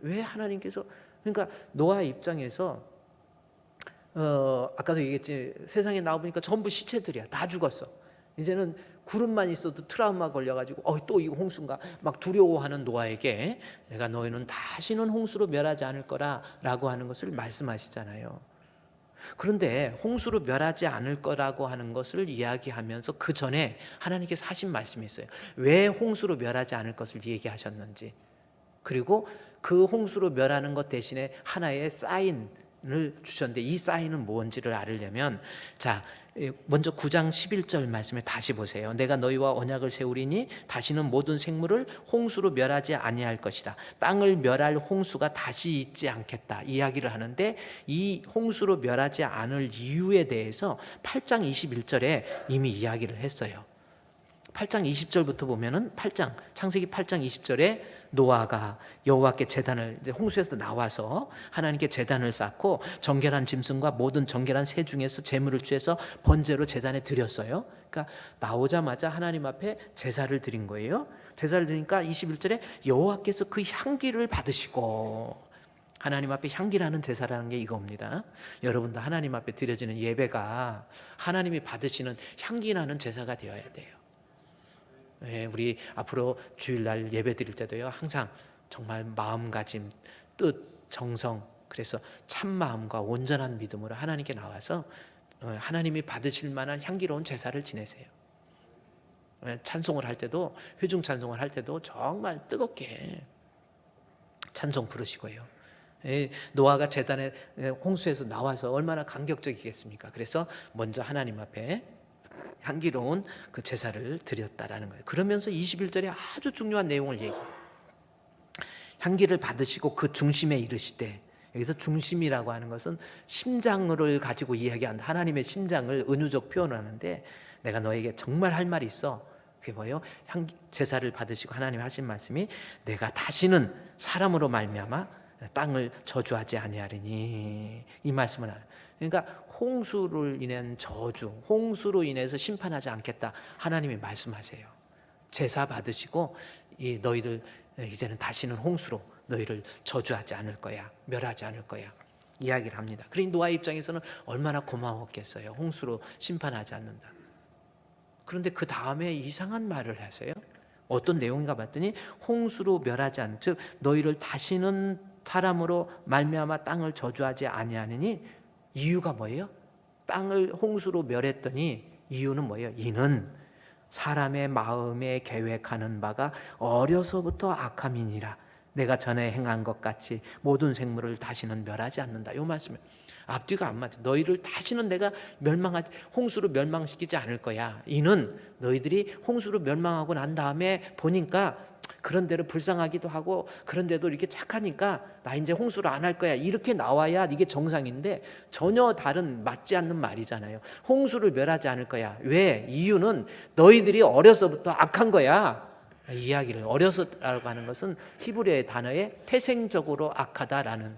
왜 하나님께서, 그러니까 노아 입장에서 아까도 얘기했지, 세상에 나와보니까 전부 시체들이야. 다 죽었어. 이제는 구름만 있어도 트라우마 걸려가지고 또 이거 홍수인가 막 두려워하는 노아에게 내가 너희는 다시는 홍수로 멸하지 않을 거라라고 하는 것을 말씀하시잖아요. 그런데 홍수로 멸하지 않을 거라고 하는 것을 이야기하면서 그 전에 하나님께서 하신 말씀이 있어요. 왜 홍수로 멸하지 않을 것을 얘기하셨는지, 그리고 그 홍수로 멸하는 것 대신에 하나의 사인을 주셨는데, 이 사인은 뭔지를 알으려면, 자, 먼저 9장 11절 말씀을 다시 보세요. 내가 너희와 언약을 세우리니 다시는 모든 생물을 홍수로 멸하지 아니할 것이라. 땅을 멸할 홍수가 다시 있지 않겠다 이야기를 하는데, 이 홍수로 멸하지 않을 이유에 대해서 8장 21절에 이미 이야기를 했어요. 8장 20절부터 보면은, 창세기 8장 20절에 노아가 여호와께 제단을, 이제 홍수에서 나와서 하나님께 제단을 쌓고 정결한 짐승과 모든 정결한 새 중에서 제물을 취해서 번제로 제단에 드렸어요. 그러니까 나오자마자 하나님 앞에 제사를 드린 거예요. 제사를 드리니까 21절에 여호와께서 그 향기를 받으시고, 하나님 앞에 향기나는 제사라는 게 이겁니다. 여러분도 하나님 앞에 드려지는 예배가 하나님이 받으시는 향기나는 제사가 되어야 돼요. 우리 앞으로 주일날 예배 드릴 때도요, 항상 정말 마음가짐, 뜻, 정성, 그래서 참 마음과 온전한 믿음으로 하나님께 나와서 하나님이 받으실 만한 향기로운 제사를 지내세요. 찬송을 할 때도, 회중 찬송을 할 때도 정말 뜨겁게 찬송 부르시고요. 노아가 제단에 홍수에서 나와서 얼마나 감격적이겠습니까? 그래서 먼저 하나님 앞에 향기로운 그 제사를 드렸다라는 거예요. 그러면서 21절에 아주 중요한 내용을 얘기해요. 향기를 받으시고 그 중심에 이르시되, 여기서 중심이라고 하는 것은 심장을 가지고 이야기한다. 하나님의 심장을 은유적 표현하는데, 내가 너에게 정말 할 말이 있어. 그게 뭐예요? 제사를 받으시고 하나님 하신 말씀이, 내가 다시는 사람으로 말미암아 땅을 저주하지 아니하리니, 이 말씀을 하는. 그러니까 홍수를 인한 저주, 홍수로 인해서 심판하지 않겠다, 하나님이 말씀하세요. 제사 받으시고 너희들 이제는 다시는 홍수로 너희를 저주하지 않을 거야, 멸하지 않을 거야, 이야기를 합니다. 그러니 노아 입장에서는 얼마나 고마웠겠어요. 홍수로 심판하지 않는다. 그런데 그 다음에 이상한 말을 하세요. 어떤 내용인가 봤더니, 홍수로 멸하지 않는, 즉 너희를 다시는 사람으로 말미암아 땅을 저주하지 아니하느니, 이유가 뭐예요? 땅을 홍수로 멸했더니 이유는 뭐예요? 이는 사람의 마음에 계획하는 바가 어려서부터 악함이니라. 내가 전에 행한 것 같이 모든 생물을 다시는 멸하지 않는다. 이 말씀에 앞뒤가 안 맞아. 너희를 다시는 내가 홍수로 멸망시키지 않을 거야. 이는 너희들이 홍수로 멸망하고 난 다음에 보니까 그런 대로 불쌍하기도 하고, 그런데도 이렇게 착하니까 나 이제 홍수를 안 할 거야, 이렇게 나와야 이게 정상인데, 전혀 다른, 맞지 않는 말이잖아요. 홍수를 멸하지 않을 거야. 왜? 이유는 너희들이 어려서부터 악한 거야. 이야기를, 어려서라고 하는 것은 히브리의 단어에 태생적으로 악하다라는,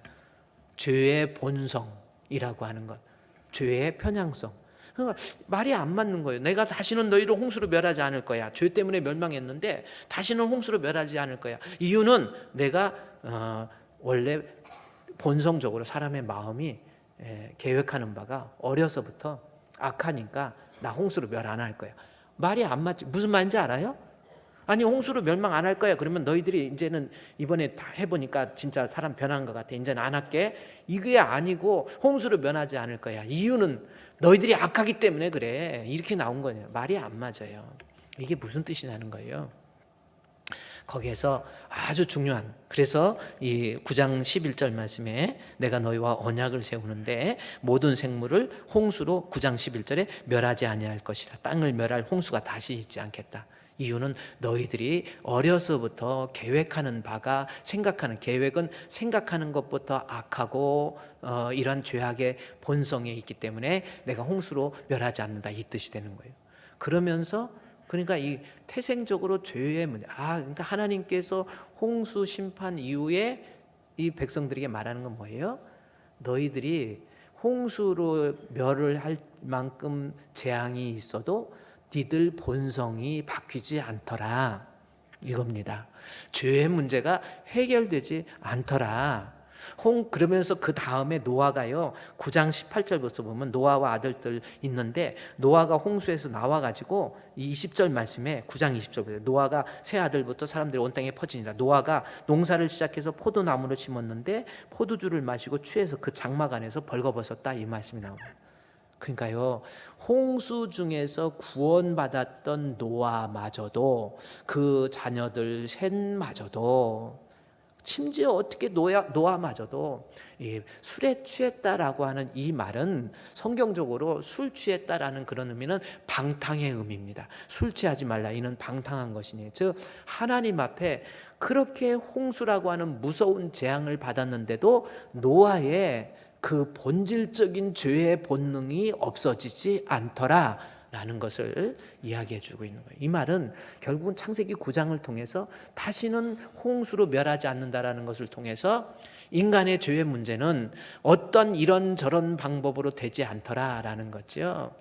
죄의 본성이라고 하는 것, 죄의 편향성. 그러니까 말이 안 맞는 거예요. 내가 다시는 너희를 홍수로 멸하지 않을 거야. 죄 때문에 멸망했는데 다시는 홍수로 멸하지 않을 거야. 이유는 내가 원래 본성적으로 사람의 마음이 계획하는 바가 어려서부터 악하니까 나 홍수로 멸 안 할 거야. 말이 안 맞지. 무슨 말인지 알아요? 아니, 홍수로 멸망 안 할 거야. 그러면 너희들이 이제는 이번에 다 해보니까 진짜 사람 변한 것 같아, 이제는 안 할게. 이게 아니고 홍수로 변하지 않을 거야. 이유는 너희들이 악하기 때문에 그래. 이렇게 나온 거예요. 말이 안 맞아요. 이게 무슨 뜻이냐는 거예요. 거기에서 아주 중요한, 그래서 이 9장 11절 말씀에 내가 너희와 언약을 세우는데 모든 생물을 홍수로 9장 11절에 멸하지 아니할 것이라. 땅을 멸할 홍수가 다시 있지 않겠다. 이유는 너희들이 어려서부터 계획하는 바가, 생각하는, 계획은 생각하는 것부터 악하고 이런 죄악의 본성에 있기 때문에 내가 홍수로 멸하지 않는다, 이 뜻이 되는 거예요. 그러면서 그러니까 이 태생적으로 죄의 문제, 그러니까 하나님께서 홍수 심판 이후에 이 백성들에게 말하는 건 뭐예요? 너희들이 홍수로 멸을 할 만큼 재앙이 있어도 니들 본성이 바뀌지 않더라, 이겁니다. 죄의 문제가 해결되지 않더라. 그러면서 그 다음에 노아가요, 9장 18절부터 보면 노아와 아들들 있는데, 노아가 홍수에서 나와가지고 20절 말씀에, 9장 20절부터 노아가 세 아들부터 사람들이 온 땅에 퍼지니라. 노아가 농사를 시작해서 포도나무를 심었는데 포도주를 마시고 취해서 그 장막 안에서 벌거벗었다, 이 말씀이 나옵니다. 그러니까요, 홍수 중에서 구원받았던 노아마저도, 그 자녀들 셋마저도, 심지어 어떻게 노아마저도 술에 취했다라고 하는 이 말은 성경적으로 술 취했다라는 그런 의미는 방탕의 의미입니다. 술 취하지 말라, 이는 방탕한 것이니, 즉 하나님 앞에 그렇게 홍수라고 하는 무서운 재앙을 받았는데도 노아의 그 본질적인 죄의 본능이 없어지지 않더라 라는 것을 이야기해 주고 있는 거예요. 이 말은 결국은 창세기 9장을 통해서 다시는 홍수로 멸하지 않는다라는 것을 통해서 인간의 죄의 문제는 어떤 이런저런 방법으로 되지 않더라라는 거죠.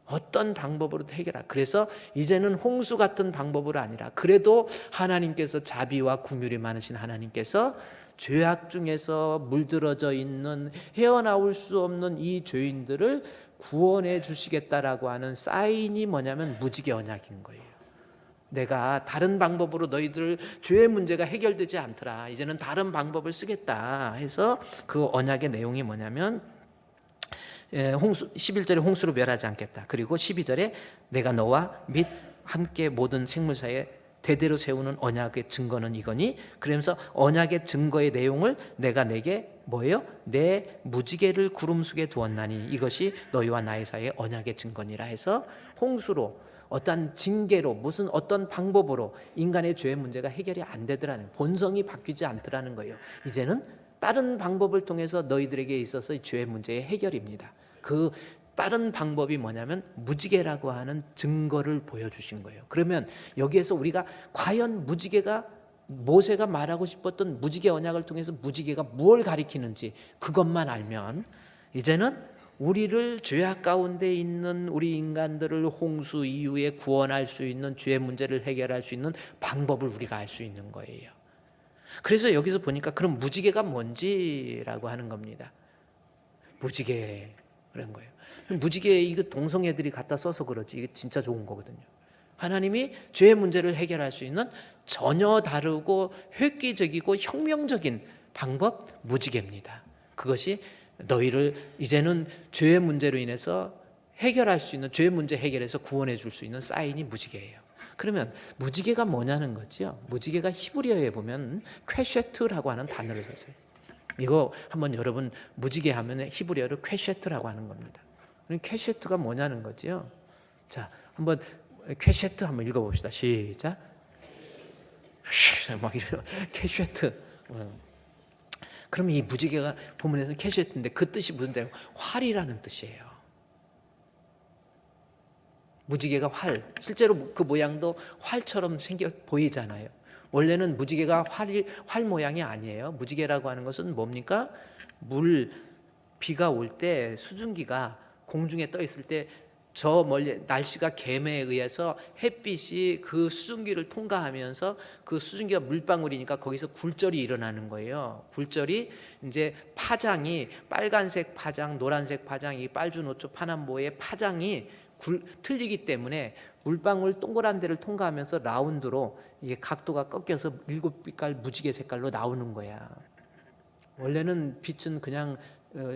어떤 방법으로도 해결하라. 그래서 이제는 홍수 같은 방법으로 아니라, 그래도 하나님께서 자비와 긍휼이 많으신 하나님께서 죄악 중에서 물들어져 있는, 헤어나올 수 없는 이 죄인들을 구원해 주시겠다라고 하는 사인이 뭐냐면 무지개 언약인 거예요. 내가 다른 방법으로 너희들 죄의 문제가 해결되지 않더라. 이제는 다른 방법을 쓰겠다 해서 그 언약의 내용이 뭐냐면 11절에 홍수로 멸하지 않겠다. 그리고 12절에 내가 너와 및 함께 모든 생물사에 대대로 세우는 언약의 증거는 이거니. 그러면서 언약의 증거의 내용을 내가 내게 뭐예요? 내 무지개를 구름 속에 두었나니 이것이 너희와 나의 사이의 언약의 증거니라 해서 홍수로 어떤 징계로 무슨 어떤 방법으로 인간의 죄의 문제가 해결이 안 되더라는, 본성이 바뀌지 않더라는 거예요. 이제는 다른 방법을 통해서 너희들에게 있어서 죄의 문제의 해결입니다. 그 다른 방법이 뭐냐면 무지개라고 하는 증거를 보여주신 거예요. 그러면 여기에서 우리가 과연 무지개가, 모세가 말하고 싶었던 무지개 언약을 통해서 무지개가 뭘 가리키는지 그것만 알면 이제는 우리를 죄악 가운데 있는 우리 인간들을 홍수 이후에 구원할 수 있는 죄의 문제를 해결할 수 있는 방법을 우리가 알 수 있는 거예요. 그래서 여기서 보니까 그럼 무지개가 뭔지라고 하는 겁니다. 무지개 그런 거예요. 무지개 이거 동성애들이 갖다 써서 그렇지 이게 진짜 좋은 거거든요. 하나님이 죄의 문제를 해결할 수 있는 전혀 다르고 획기적이고 혁명적인 방법, 무지개입니다. 그것이 너희를 이제는 죄의 문제로 인해서 해결할 수 있는, 죄의 문제 해결해서 구원해 줄 수 있는 사인이 무지개예요. 그러면 무지개가 뭐냐는 거죠. 무지개가 히브리어에 보면 퀘쉐트라고 하는 단어를 썼어요. 이거 한번 여러분 무지개 하면 히브리어로 퀘쉐트라고 하는 겁니다. 퀘쉐트가 뭐냐는 거죠. 자, 한번 퀘쉐트 한번 읽어봅시다. 시작. 막 이런 퀘쉐트. 그럼 이 무지개가 본문에서 퀘쉐트인데 그 뜻이 무슨 뜻이에요? 활이라는 뜻이에요. 무지개가 활, 실제로 그 모양도 활처럼 생겨 보이잖아요. 원래는 무지개가 활 모양이 아니에요. 무지개라고 하는 것은 뭡니까? 비가 올 때 수증기가 공중에 떠 있을 때 저 멀리 날씨가 갰에 의해서 햇빛이 그 수증기를 통과하면서 그 수증기가 물방울이니까 거기서 굴절이 일어나는 거예요. 굴절이 이제 파장이 빨간색 파장, 노란색 파장, 이 빨주노초 파남보의 파장이 틀리기 때문에 물방울 동그란 데를 통과하면서 라운드로 이게 각도가 꺾여서 7빛깔 무지개 색깔로 나오는 거야. 원래는 빛은 그냥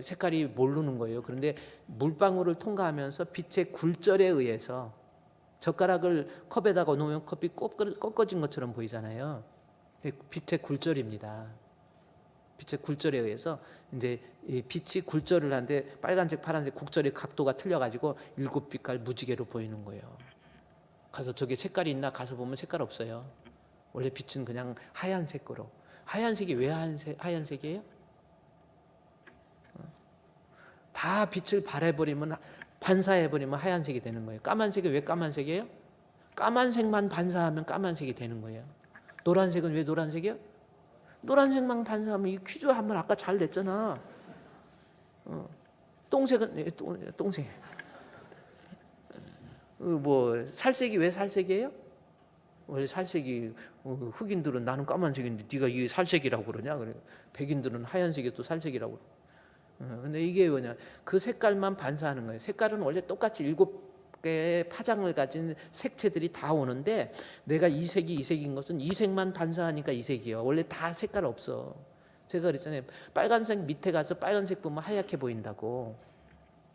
색깔이 모르는 거예요. 그런데 물방울을 통과하면서 빛의 굴절에 의해서 젓가락을 컵에다가 놓으면 컵이 꺾어진 것처럼 보이잖아요. 빛의 굴절입니다. 빛의 굴절에 의해서 이제 이 빛이 굴절을 하는데 빨간색, 파란색 국절의 각도가 틀려가지고 7빛깔 무지개로 보이는 거예요. 가서 저게 색깔이 있나 가서 보면 색깔 없어요. 원래 빛은 그냥 하얀색으로. 하얀색이 왜 하얀색이에요? 다 빛을 발해버리면, 반사해버리면 하얀색이 되는 거예요. 까만색이 왜 까만색이에요? 까만색만 반사하면 까만색이 되는 거예요. 노란색은 왜 노란색이에요? 노란색만 반사하면, 이 퀴즈 한번 아까 잘 냈잖아. 똥색은 똥색. 뭐 살색이 왜 살색이에요? 원래 살색이 흑인들은 나는 까만색인데 네가 이게 살색이라고 그러냐? 그래. 백인들은 하얀색이 또 살색이라고. 근데 이게 뭐냐? 그 색깔만 반사하는 거예요. 색깔은 원래 똑같이 7개의 파장을 가진 색채들이 다 오는데 내가 이 색이 이 색인 것은 이 색만 반사하니까 이 색이에요. 원래 다 색깔 없어. 제가 그랬잖아요. 빨간색 밑에 가서 빨간색 보면 하얗게 보인다고.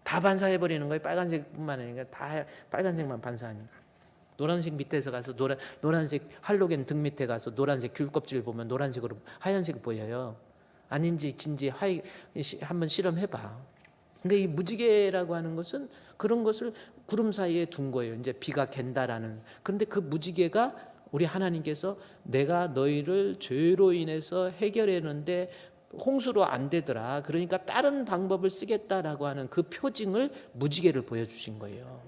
다 반사해버리는 거예요. 빨간색뿐만 아니라 다 빨간색만 반사하니까. 노란색 밑에서 가서 노란색 할로겐 등 밑에 가서 노란색 귤 껍질 보면 노란색으로 하얀색 보여요. 아닌지 진지 한번 실험해봐. 근데 이 무지개라고 하는 것은 그런 것을 구름 사이에 둔 거예요. 이제 비가 갠다라는. 그런데 그 무지개가 우리 하나님께서 내가 너희를 죄로 인해서 해결했는데 홍수로 안 되더라. 그러니까 다른 방법을 쓰겠다라고 하는 그 표징을 무지개를 보여주신 거예요.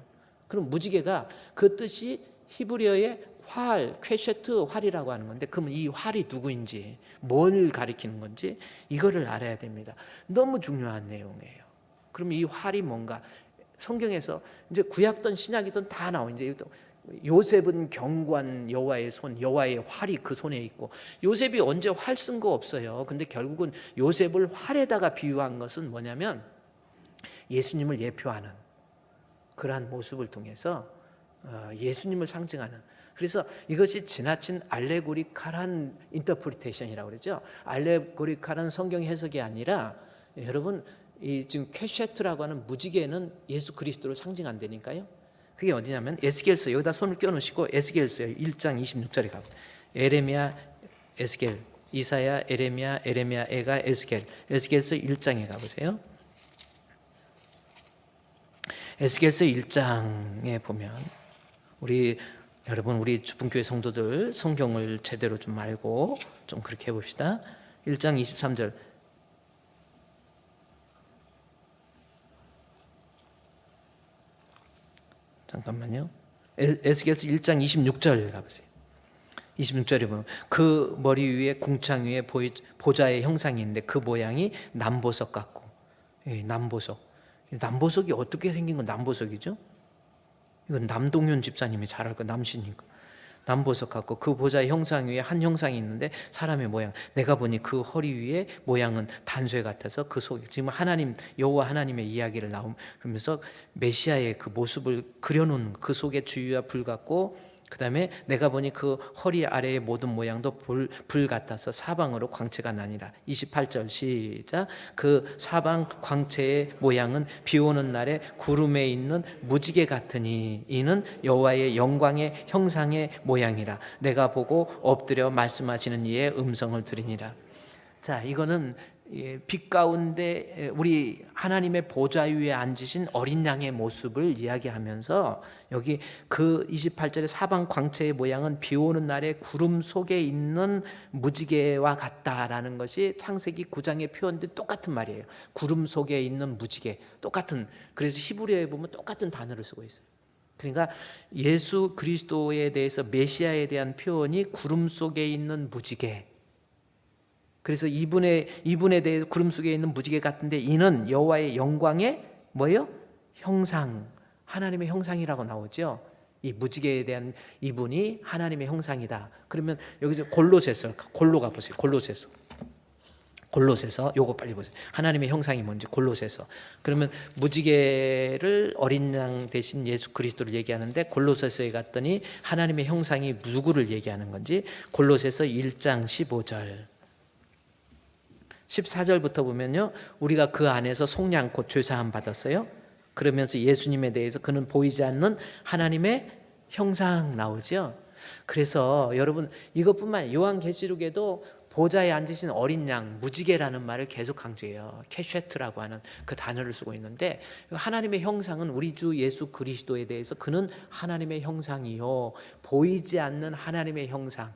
그럼 무지개가 그 뜻이 히브리어의 활, 퀘쉐트 활이라고 하는 건데, 그러면 이 활이 누구인지, 뭘 가리키는 건지 이거를 알아야 됩니다. 너무 중요한 내용이에요. 그럼 이 활이 뭔가 성경에서 이제 구약든 신약이든 다 나와. 이제 요셉은 경관 여호와의 손, 여호와의 활이 그 손에 있고, 요셉이 언제 활 쓴 거 없어요. 근데 결국은 요셉을 활에다가 비유한 것은 뭐냐면 예수님을 예표하는 그러한 모습을 통해서 예수님을 상징하는. 그래서 이것이 지나친 알레고리칼한 인터프리테이션이라고 그러죠. 알레고리칼한 성경 해석이 아니라 여러분 이 지금 퀘쉐트라고 하는 무지개는 예수 그리스도를 상징한다니까요. 그게 어디냐면 에스겔서, 여기다 손을 껴놓으시고 에스겔서 1장 26절에 가고, 에레미야, 에스겔, 이사야, 에레미야, 에레미야,에가, 에스겔, 에스겔서 1장에 가보세요. 에스겔서 1장에 보면 여러분 우리 주분교회 성도들 성경을 제대로 좀 알고 좀 그렇게 해봅시다. 1장 23절, 잠깐만요. 에스겔서 1장 26절 가보세요. 26절에 보면 그 머리 위에 궁창 위에 보좌의 형상이 있는데 그 모양이 남보석 같고, 남보석. 남보석이 어떻게 생긴 건 남보석이죠? 이건 남동윤 집사님이 잘 알고, 남씨니까. 남보석 같고 그 보좌의 형상 위에 한 형상이 있는데 사람의 모양, 내가 보니 그 허리 위에 모양은 단쇠 같아서 그 속에, 지금 하나님 여호와 하나님의 이야기를 그러면서 메시아의 그 모습을 그려놓은 그 속에 주위와 불 같고, 그 다음에 내가 보니 그 허리 아래의 모든 모양도 불 같아서 사방으로 광채가 나니라. 28절 시작. 그 사방 광채의 모양은 비 오는 날에 구름에 있는 무지개 같으니 이는 여호와의 영광의 형상의 모양이라. 내가 보고 엎드려 말씀하시는 이의 음성을 들으니라. 자, 이거는 빛 가운데 우리 하나님의 보좌 위에 앉으신 어린 양의 모습을 이야기하면서, 여기 그 28절의 사방 광채의 모양은 비 오는 날에 구름 속에 있는 무지개와 같다라는 것이 창세기 9장에 표현된 똑같은 말이에요. 구름 속에 있는 무지개, 똑같은. 그래서 히브리어에 보면 똑같은 단어를 쓰고 있어요. 그러니까 예수 그리스도에 대해서, 메시아에 대한 표현이 구름 속에 있는 무지개. 그래서 이분에 대해 구름 속에 있는 무지개 같은데 이는 여호와의 영광의 뭐예요? 형상, 하나님의 형상이라고 나오죠. 이 무지개에 대한 이분이 하나님의 형상이다. 그러면 여기 골로새서, 골로 가보세요. 골로새서 요거 빨리 보세요. 하나님의 형상이 뭔지 골로새서. 그러면 무지개를 어린 양 대신 예수 그리스도를 얘기하는데, 골로새서에 갔더니 하나님의 형상이 누구를 얘기하는 건지 골로새서 1장 15절 14절부터 보면요, 우리가 그 안에서 속량 곧 죄사함 받았어요. 그러면서 예수님에 대해서 그는 보이지 않는 하나님의 형상 나오죠. 그래서 여러분 이것뿐만, 요한계시록에도 보좌에 앉으신 어린 양, 무지개라는 말을 계속 강조해요. 캐쉐트라고 하는 그 단어를 쓰고 있는데, 하나님의 형상은 우리 주 예수 그리스도에 대해서 그는 하나님의 형상이요, 보이지 않는 하나님의 형상,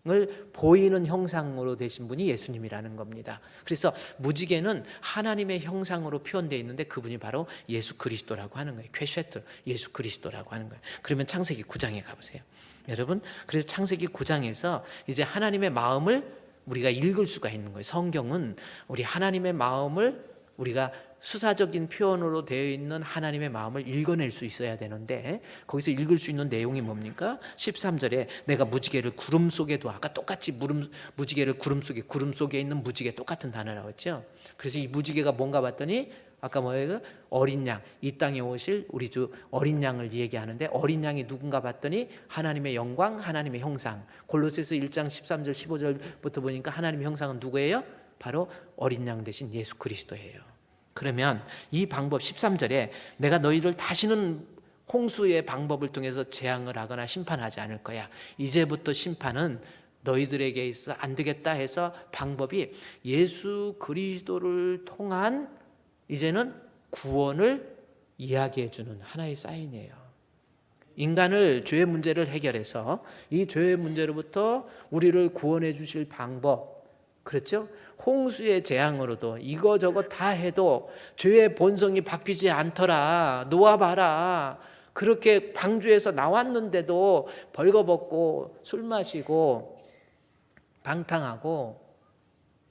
을 보이는 형상으로 되신 분이 예수님이라는 겁니다. 그래서 무지개는 하나님의 형상으로 표현되어 있는데 그분이 바로 예수 그리스도라고 하는 거예요. 퀘쉐트, 예수 그리스도라고 하는 거예요. 그러면 창세기 9장에 가보세요. 여러분, 그래서 창세기 9장에서 이제 하나님의 마음을 우리가 읽을 수가 있는 거예요. 성경은 우리 하나님의 마음을 우리가 수사적인 표현으로 되어 있는 하나님의 마음을 읽어낼 수 있어야 되는데, 거기서 읽을 수 있는 내용이 뭡니까? 13절에 내가 무지개를 구름 속에 둬. 아까 똑같이 무지개를 구름 속에 있는 무지개, 똑같은 단어라고 했죠. 그래서 이 무지개가 뭔가 봤더니 아까 뭐예요? 어린 양, 이 땅에 오실 우리 주 어린 양을 얘기하는데, 어린 양이 누군가 봤더니 하나님의 영광, 하나님의 형상. 골로새서 1장 13절 15절부터 보니까 하나님의 형상은 누구예요? 바로 어린 양 대신 예수 그리스도예요. 그러면 이 방법 13절에 내가 너희를 다시는 홍수의 방법을 통해서 재앙을 하거나 심판하지 않을 거야. 이제부터 심판은 너희들에게 있어 안 되겠다 해서 방법이 예수 그리스도를 통한 이제는 구원을 이야기해 주는 하나의 사인이에요. 인간을 죄의 문제를 해결해서 이 죄의 문제로부터 우리를 구원해 주실 방법, 그렇죠? 홍수의 재앙으로도 이거저거 다 해도 죄의 본성이 바뀌지 않더라. 놓아봐라. 그렇게 방주에서 나왔는데도 벌거벗고 술 마시고 방탕하고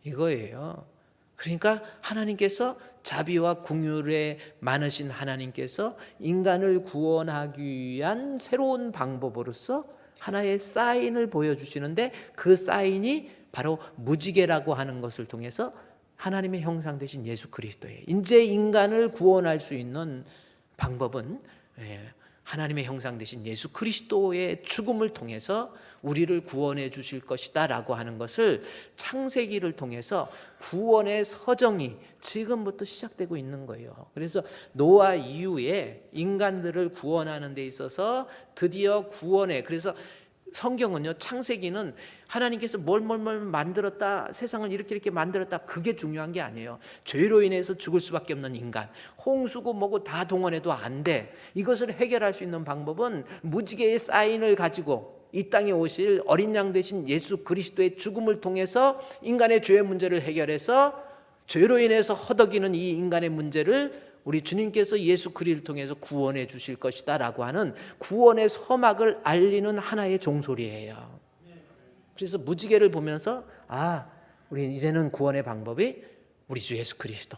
이거예요. 그러니까 하나님께서 자비와 긍휼에 많으신 하나님께서 인간을 구원하기 위한 새로운 방법으로서 하나의 사인을 보여주시는데, 그 사인이 바로 무지개라고 하는 것을 통해서 하나님의 형상 되신 예수 그리스도예요. 이제 인간을 구원할 수 있는 방법은 하나님의 형상 되신 예수 그리스도의 죽음을 통해서 우리를 구원해 주실 것이다 라고 하는 것을 창세기를 통해서 구원의 서정이 지금부터 시작되고 있는 거예요. 그래서 노아 이후에 인간들을 구원하는 데 있어서 드디어 구원에, 그래서 성경은요, 창세기는 하나님께서 뭘 만들었다, 세상을 이렇게 만들었다, 그게 중요한 게 아니에요. 죄로 인해서 죽을 수밖에 없는 인간, 홍수고 뭐고 다 동원해도 안 돼. 이것을 해결할 수 있는 방법은 무지개의 사인을 가지고 이 땅에 오실 어린 양 되신 예수 그리스도의 죽음을 통해서 인간의 죄의 문제를 해결해서 죄로 인해서 허덕이는 이 인간의 문제를 우리 주님께서 예수 그리스도를 통해서 구원해 주실 것이다 라고 하는 구원의 서막을 알리는 하나의 종소리예요. 그래서 무지개를 보면서 우리 이제는 구원의 방법이 우리 주 예수 그리스도,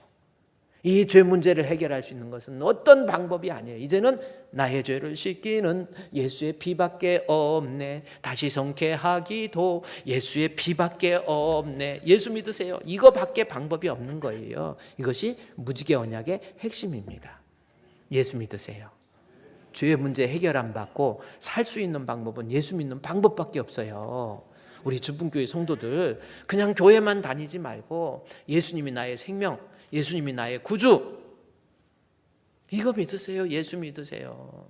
이 죄 문제를 해결할 수 있는 것은 어떤 방법이 아니에요. 이제는 나의 죄를 씻기는 예수의 피밖에 없네. 다시 성케하기도 예수의 피밖에 없네. 예수 믿으세요. 이거밖에 방법이 없는 거예요. 이것이 무지개 언약의 핵심입니다. 예수 믿으세요. 죄의 문제 해결 안 받고 살 수 있는 방법은 예수 믿는 방법밖에 없어요. 우리 주분교회 성도들 그냥 교회만 다니지 말고 예수님이 나의 생명, 예수님이 나의 구주, 이거 믿으세요. 예수 믿으세요.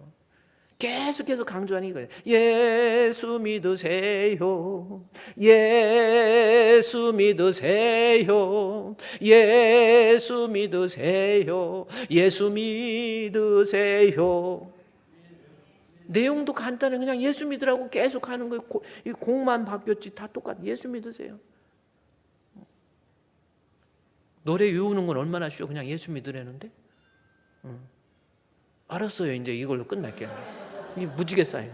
계속해서 강조하는 이거예요. 예수 믿으세요. 예수 믿으세요. 예수 믿으세요. 예수 믿으세요. 내용도 간단해. 그냥 예수 믿으라고 계속 하는 거예요. 이 곡만 바뀌었지 다 똑같아. 예수 믿으세요. 노래 외우는 건 얼마나 쉬워. 그냥 예수 믿으라는데. 알았어요. 이제 이걸로 끝날게요. 이게 무지개 사인.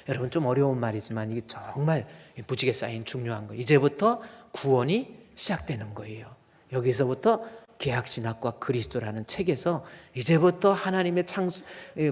여러분 좀 어려운 말이지만 이게 정말 무지개 사인 중요한 거예요. 이제부터 구원이 시작되는 거예요. 여기서부터 계약신학과 그리스도라는 책에서 이제부터 하나님의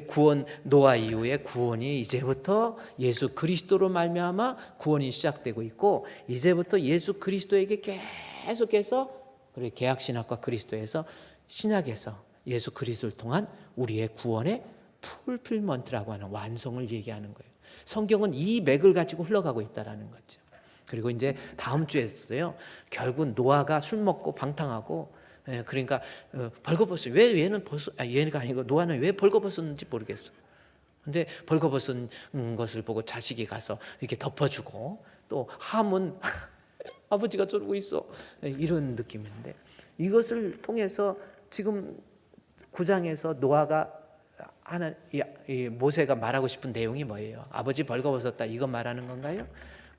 구원, 노아 이후의 구원이 이제부터 예수 그리스도로 말미암아 구원이 시작되고 있고, 이제부터 예수 그리스도에게 계속해서, 그리고 계약신학과 그리스도에서 신약에서 예수 그리스도를 통한 우리의 구원의 풀필먼트라고 하는 완성을 얘기하는 거예요. 성경은 이 맥을 가지고 흘러가고 있다는 거죠. 그리고 이제 다음 주에서도요, 결국 노아가 술 먹고 방탕하고, 그러니까 벌거벗어요. 왜 얘는 얘가 아니고 노아는 왜 벌거벗었는지 모르겠어. 근데 벌거벗은 것을 보고 자식이 가서 이렇게 덮어주고, 또 함은 아버지가 저러고 있어, 이런 느낌인데, 이것을 통해서 지금 9장에서 노아가 모세가 말하고 싶은 내용이 뭐예요? 아버지 벌거벗었다, 이거 말하는 건가요?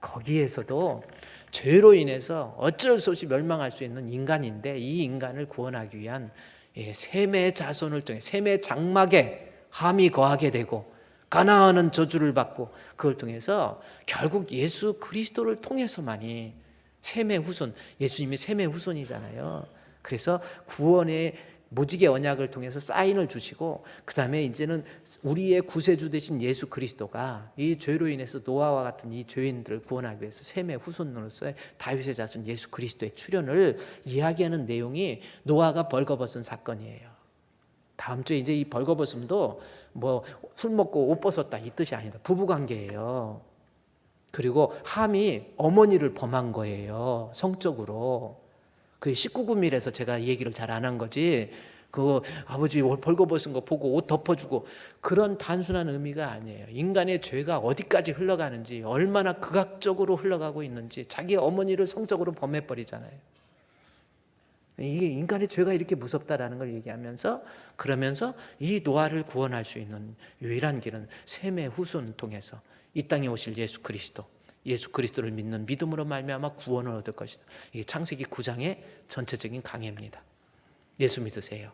거기에서도 죄로 인해서 어쩔 수 없이 멸망할 수 있는 인간인데, 이 인간을 구원하기 위한 셈의 자손을 통해, 셈의 장막에 함이 거하게 되고 가나안은 저주를 받고, 그걸 통해서 결국 예수 그리스도를 통해서만이 셈의 후손, 예수님이 셈의 후손이잖아요. 그래서 구원의 무지개 언약을 통해서 사인을 주시고, 그 다음에 이제는 우리의 구세주 되신 예수 그리스도가 이 죄로 인해서 노아와 같은 이 죄인들을 구원하기 위해서 셈의 후손으로서의 다윗의 자손 예수 그리스도의 출현을 이야기하는 내용이 노아가 벌거벗은 사건이에요. 다음 주에 이제 이 벌거벗음도 뭐 술 먹고 옷 벗었다 이 뜻이 아니다. 부부관계예요. 그리고 함이 어머니를 범한 거예요. 성적으로. 그 19금일에서 제가 얘기를 잘 안 한 거지, 그 아버지 벌거벗은 거 보고 옷 덮어주고, 그런 단순한 의미가 아니에요. 인간의 죄가 어디까지 흘러가는지, 얼마나 극악적으로 흘러가고 있는지, 자기 어머니를 성적으로 범해버리잖아요. 이게 인간의 죄가 이렇게 무섭다라는 걸 얘기하면서, 그러면서 이 노아를 구원할 수 있는 유일한 길은 셈의 후손을 통해서 이 땅에 오실 예수 그리스도, 예수 그리스도를 믿는 믿음으로 말미암아 구원을 얻을 것이다. 이게 창세기 9장의 전체적인 강해입니다. 예수 믿으세요.